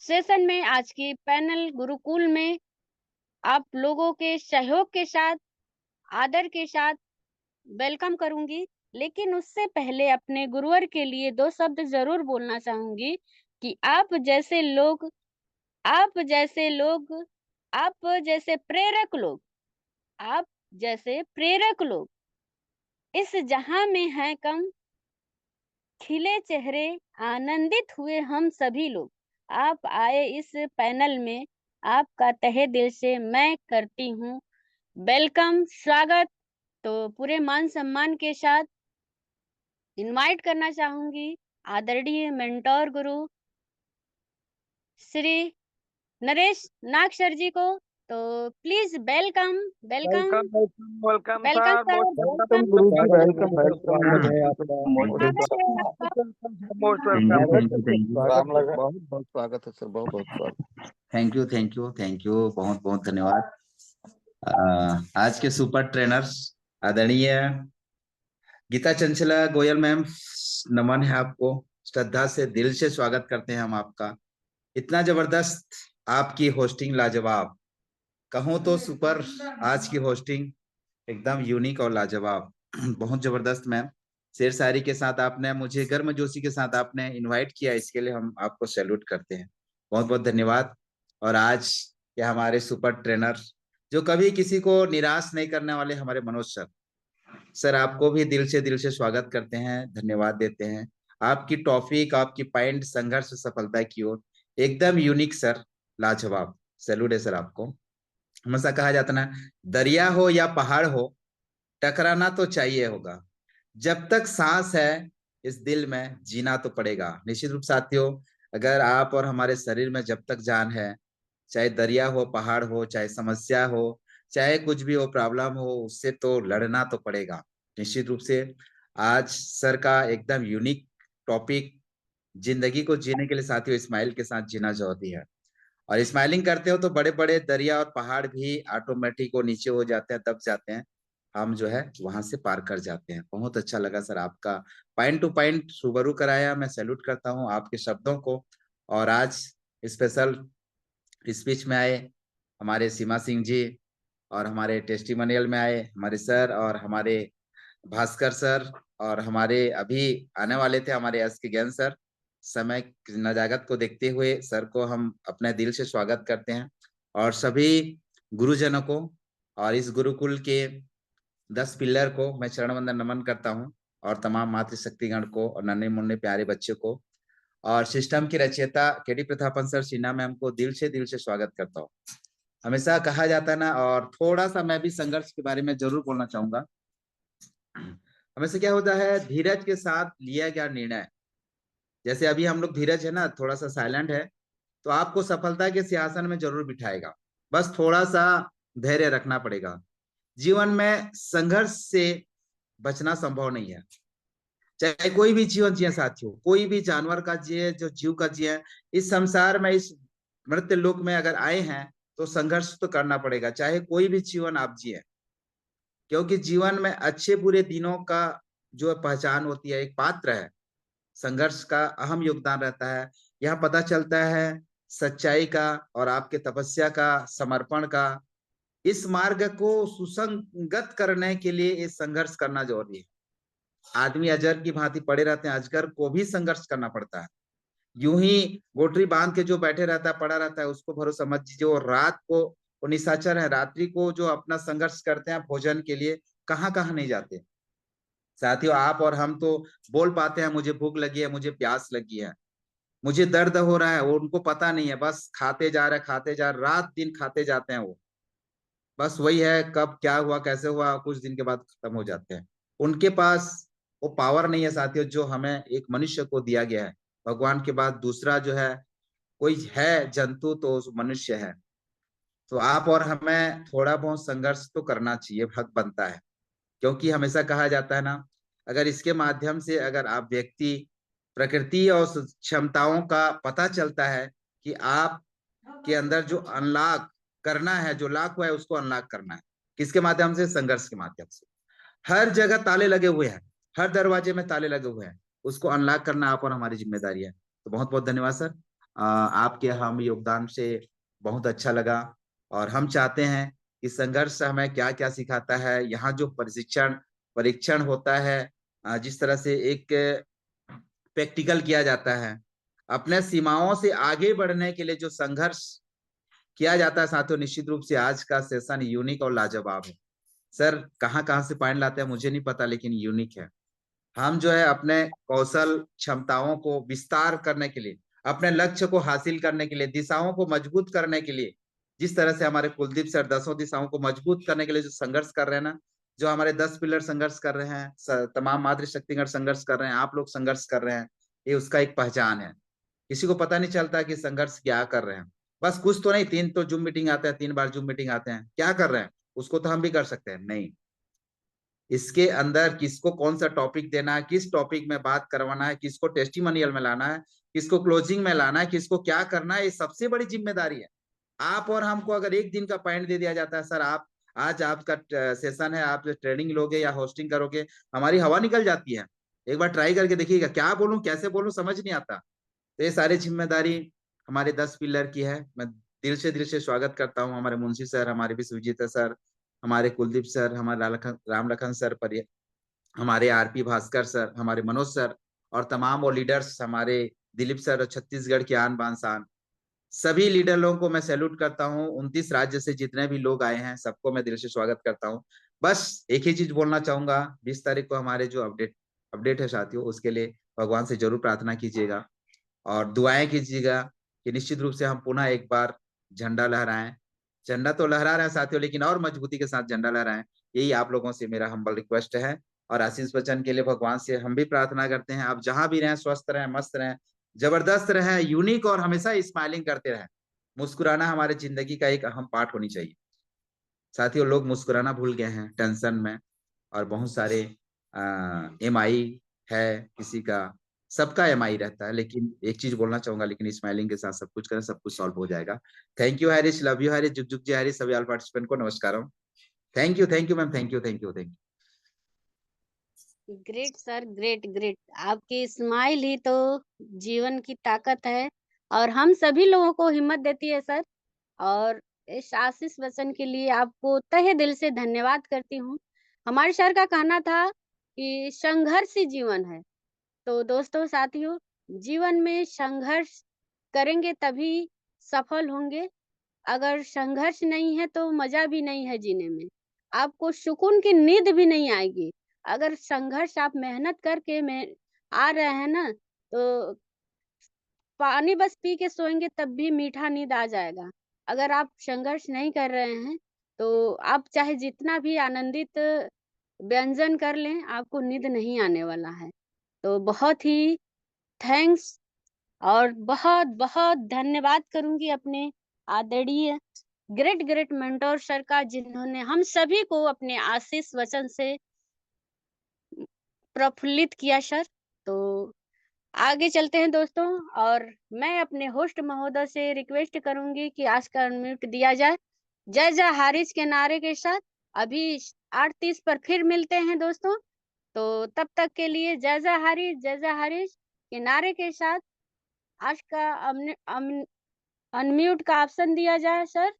सेशन में, आज की पैनल गुरुकुल में, आप लोगों के सहयोग के साथ, आदर के साथ वेलकम करूंगी। लेकिन उससे पहले अपने गुरुवर के लिए 2 शब्द जरूर बोलना चाहूंगी कि आप जैसे लोग, आप जैसे प्रेरक लोग, आप जैसे प्रेरक लोग इस जहां में हैं कम। खिले चेहरे, आनंदित हुए हम सभी लोग। आप आए इस पैनल में, आपका तहे दिल से मैं करती हूँ वेलकम, स्वागत। तो पूरे मान सम्मान के साथ इनवाइट करना चाहूंगी आदरणीय मेंटोर गुरु श्री नरेश नाग सर जी को। तो please welcome welcome
welcome
welcome
sir,
sir,
welcome
welcome.
Guru ji, welcome
स्वागत
वेलकम।
है आपका,
स्वागत है आपका।
Most
thank you
welcome.
Thank you
Ram लगा।
बहुत बहुत स्वागत है सर, बहुत बहुत स्वागत।
थैंक यू बहुत बहुत धन्यवाद। आज के सुपर ट्रेनर्स आदरणीय गीता चंचला गोयल मैम, नमन है आपको, श्रद्धा से दिल से स्वागत करते हैं हम आपका। इतना जबरदस्त आपकी होस्टिंग, लाजवाब, कहूँ तो सुपर। आज की होस्टिंग एकदम यूनिक और लाजवाब, बहुत जबरदस्त मैम। शेर शायरी के साथ आपने मुझे गर्मजोशी के साथ आपने इनवाइट किया, इसके लिए हम आपको सैल्यूट करते हैं, बहुत बहुत धन्यवाद। और आज ये हमारे सुपर ट्रेनर जो कभी किसी को निराश नहीं करने वाले, हमारे मनोज सर आपको भी दिल से स्वागत करते हैं, धन्यवाद देते हैं। आपकी टॉपिक, आपकी पॉइंट संघर्ष से सफलता की ओर, एकदम यूनिक सर, लाजवाब, सैल्यूट है सर आपको। हमेशा कहा जाता ना, दरिया हो या पहाड़ हो, टकराना तो चाहिए होगा। जब तक सांस है इस दिल में, जीना तो पड़ेगा। निश्चित रूप साथियों, अगर आप और हमारे शरीर में जब तक जान है, चाहे दरिया हो, पहाड़ हो, चाहे समस्या हो, चाहे कुछ भी हो, प्रॉब्लम हो, उससे तो लड़ना तो पड़ेगा। निश्चित रूप से आज सर का एकदम यूनिक टॉपिक, जिंदगी को जीने के लिए साथियों स्माइल के साथ जीना जरूरी है। और स्माइलिंग करते हो तो बड़े बड़े दरिया और पहाड़ भी ऑटोमेटिक वो नीचे हो जाते हैं, दब जाते हैं। हम जो है वहां से पार कर जाते हैं। बहुत अच्छा लगा सर, आपका पॉइंट टू पॉइंट रूबरू कराया। मैं सैल्यूट करता हूँ आपके शब्दों को। और आज स्पेशल स्पीच में आए हमारे सीमा सिंह जी, और हमारे टेस्टिमोनियल में आए हमारे सर, और हमारे भास्कर सर, और हमारे अभी आने वाले थे हमारे एस के ज्ञान सर। समय की नजाकत को देखते हुए सर को हम अपने दिल से स्वागत करते हैं, और सभी गुरुजनों को और इस गुरुकुल के 10 पिल्लर को मैं चरण वंदन नमन करता हूँ, और तमाम मातृशक्तिगण को और नन्हे मुन्ने प्यारे बच्चों को, और सिस्टम की रचयिता KD Prathapan sir Sinha ma'am को दिल से स्वागत करता हूँ। हमेशा कहा जाता है ना, और थोड़ा सा मैं भी संघर्ष के बारे में जरूर बोलना चाहूंगा। हमेशा क्या होता है, धीरज के साथ लिया गया निर्णय, जैसे अभी हम लोग धीरज है ना, थोड़ा सा साइलेंट है, तो आपको सफलता के सिंहासन में जरूर बिठाएगा। बस थोड़ा सा धैर्य रखना पड़ेगा। जीवन में संघर्ष से बचना संभव नहीं है, चाहे कोई भी जीवन जिए साथियों, कोई भी जानवर का जिए, जो जीव का जिए। इस संसार में, इस मृत्यु लोक में अगर आए हैं तो संघर्ष तो करना पड़ेगा, चाहे कोई भी जीवन आप जिए। क्योंकि जीवन में अच्छे बुरे दिनों का जो पहचान होती है, एक पात्र है, संघर्ष का अहम योगदान रहता है। यह पता चलता है सच्चाई का और आपके तपस्या का, समर्पण का। इस मार्ग को सुसंगत करने के लिए ये संघर्ष करना जरूरी है। आदमी अजगर की भांति पड़े रहते हैं, अजगर को भी संघर्ष करना पड़ता है। यूं ही गोटरी बांध के जो बैठे रहता है, पड़ा रहता है, उसको भरोसा मत दीजिए। और रात को वो निशाचर है, रात्रि को जो अपना संघर्ष करते हैं भोजन के लिए, कहाँ कहाँ नहीं जाते। साथियों, आप और हम तो बोल पाते हैं मुझे भूख लगी है, मुझे प्यास लगी है, मुझे दर्द हो रहा है, वो उनको पता नहीं है, बस खाते जा रहे खाते जा रहे, रात दिन खाते जाते हैं वो। बस वही है, कब क्या हुआ कैसे हुआ, कुछ दिन के बाद खत्म हो जाते हैं। उनके पास वो पावर नहीं है साथियों, जो हमें एक मनुष्य को दिया गया है। भगवान के बाद दूसरा जो है कोई है जंतु तो मनुष्य है। तो आप और हमें थोड़ा बहुत संघर्ष तो करना चाहिए, हक बनता है। क्योंकि हमेशा कहा जाता है ना, अगर इसके माध्यम से अगर आप व्यक्ति प्रकृति और क्षमताओं का पता चलता है कि आप के अंदर जो अनलॉक करना है, जो लॉक हुआ है उसको अनलॉक करना है, किसके माध्यम से? संघर्ष के माध्यम से। हर जगह ताले लगे हुए हैं, हर दरवाजे में ताले लगे हुए हैं, उसको अनलॉक करना आप और हमारी जिम्मेदारी है। तो बहुत बहुत धन्यवाद सर, आपके हम योगदान से बहुत अच्छा लगा। और हम चाहते हैं कि संघर्ष हमें क्या क्या सिखाता है। यहाँ जो परीक्षण होता है, जिस तरह से एक प्रैक्टिकल किया जाता है, अपने सीमाओं से आगे बढ़ने के लिए जो संघर्ष किया जाता है साथियों, निश्चित रूप से आज का सेशन यूनिक और लाजवाब है। सर कहाँ कहाँ से पॉइंट लाते हैं मुझे नहीं पता, लेकिन यूनिक है। हम जो है अपने कौशल क्षमताओं को विस्तार करने के लिए, अपने लक्ष्य को हासिल करने के लिए, दिशाओं को मजबूत करने के लिए, जिस तरह से हमारे कुलदीप सर 10 दिशाओं को मजबूत करने के लिए जो संघर्ष कर रहे हैं ना, जो हमारे 10 पिलर संघर्ष कर रहे हैं, तमाम मातृशक्तिगण संघर्ष कर रहे हैं, आप लोग संघर्ष कर रहे हैं, ये उसका एक पहचान है। किसी को पता नहीं चलता कि संघर्ष क्या कर रहे हैं। बस कुछ तो नहीं, 3 तो जूम मीटिंग आते हैं, 3 बार जूम मीटिंग आते हैं, क्या कर रहे हैं उसको तो हम भी कर सकते हैं। नहीं, इसके अंदर किसको कौन सा टॉपिक देना है, किस टॉपिक में बात करवाना है, किसको टेस्टिमोनियल में लाना है, किसको क्लोजिंग में लाना है, किसको क्या करना है, ये सबसे बड़ी जिम्मेदारी है। आप और हमको अगर एक दिन का पॉइंट दे दिया जाता है, सर आप आज आपका सेशन है, आप ट्रेनिंग लोगे या होस्टिंग करोगे, हमारी हवा निकल जाती है। एक बार ट्राई करके देखिएगा, क्या बोलूं कैसे बोलूं समझ नहीं आता। तो ये सारी जिम्मेदारी हमारे 10 पिलर की है। मैं दिल से स्वागत करता हूँ हमारे मुंशी सर, हमारे विश्वजीत सर, हमारे कुलदीप सर, हमारे राम लखन सर, पर हमारे आरपी भास्कर सर, हमारे मनोज सर, और तमाम वो लीडर्स, हमारे दिलीप सर और छत्तीसगढ़ के आन बान शान, सभी लीडर लोगों को मैं सैल्यूट करता हूँ। 29 राज्य से जितने भी लोग आए हैं सबको मैं दिल से स्वागत करता हूँ। बस एक ही चीज बोलना चाहूंगा, 20 तारीख को हमारे जो अपडेट है साथियों, उसके लिए भगवान से जरूर प्रार्थना कीजिएगा और दुआएं कीजिएगा कि निश्चित रूप से हम पुनः एक बार झंडा लहराएं। झंडा तो लहरा रहे हैं साथियों, लेकिन और मजबूती के साथ झंडा लहराएं, यही आप लोगों से मेरा हम्बल रिक्वेस्ट है। और आशीष बच्चन के लिए भगवान से हम भी प्रार्थना करते हैं, आप जहां भी रहें स्वस्थ रहें, मस्त रहें, जबरदस्त रहें, यूनिक और हमेशा स्माइलिंग करते रहें। मुस्कुराना हमारे जिंदगी का एक अहम पार्ट होनी चाहिए साथियों। लोग मुस्कुराना भूल गए हैं टेंशन में, और बहुत सारे MI है किसी का, सबका MI रहता है। लेकिन एक चीज बोलना चाहूंगा, लेकिन स्माइलिंग के साथ सब कुछ करें, सब कुछ सॉल्व हो जाएगा। थैंक यू हैरिश, लव यू हैरिश, जुग जुग जी हैरिश। सभी ऑल पार्टिसिपेंट को नमस्कार। Thank you ma'am, thank you.
Great sir, great great. आपकी स्माइल ही तो जीवन की ताकत है और हम सभी लोगों को हिम्मत देती है सर। और इस आशीष वचन के लिए आपको तहे दिल से धन्यवाद करती हूँ। हमारे सर का कहना था कि संघर्ष ही जीवन है। तो दोस्तों साथियों, जीवन में संघर्ष करेंगे तभी सफल होंगे। अगर संघर्ष नहीं है तो मजा भी नहीं है जीने में, आपको सुकून की नींद भी नहीं आएगी। अगर संघर्ष आप मेहनत करके में आ रहे हैं ना, तो पानी बस पी के सोएंगे तब भी मीठा नींद आ जाएगा। अगर आप संघर्ष नहीं कर रहे हैं तो आप चाहे जितना भी आनंदित व्यंजन कर लें, आपको नींद नहीं आने वाला है। तो बहुत ही थैंक्स और बहुत बहुत धन्यवाद करूंगी अपने आदरणीय ग्रेट ग्रेट मेंटोर सर का, जिन्होंने हम सभी को अपने आशीष वचन से प्रफुल्लित किया सर। तो आगे चलते हैं दोस्तों, और मैं अपने होस्ट महोदय से रिक्वेस्ट करूंगी कि आज का अनम्यूट दिया जाए। जय जय हारिस के नारे के साथ अभी 8:30 पर फिर मिलते हैं दोस्तों। तो तब तक के लिए जय जय हारिस के नारे के साथ आज का अनम्यूट का ऑप्शन दिया जाए सर।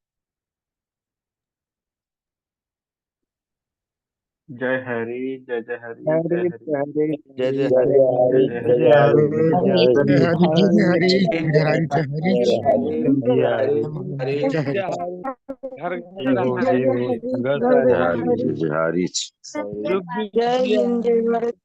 जय हरि, जय जय हरि,
हरे
जय हरि,
हरे
जय जय हरि, जय जय हरि,
जय हरि।
जय हिंद जय भारत।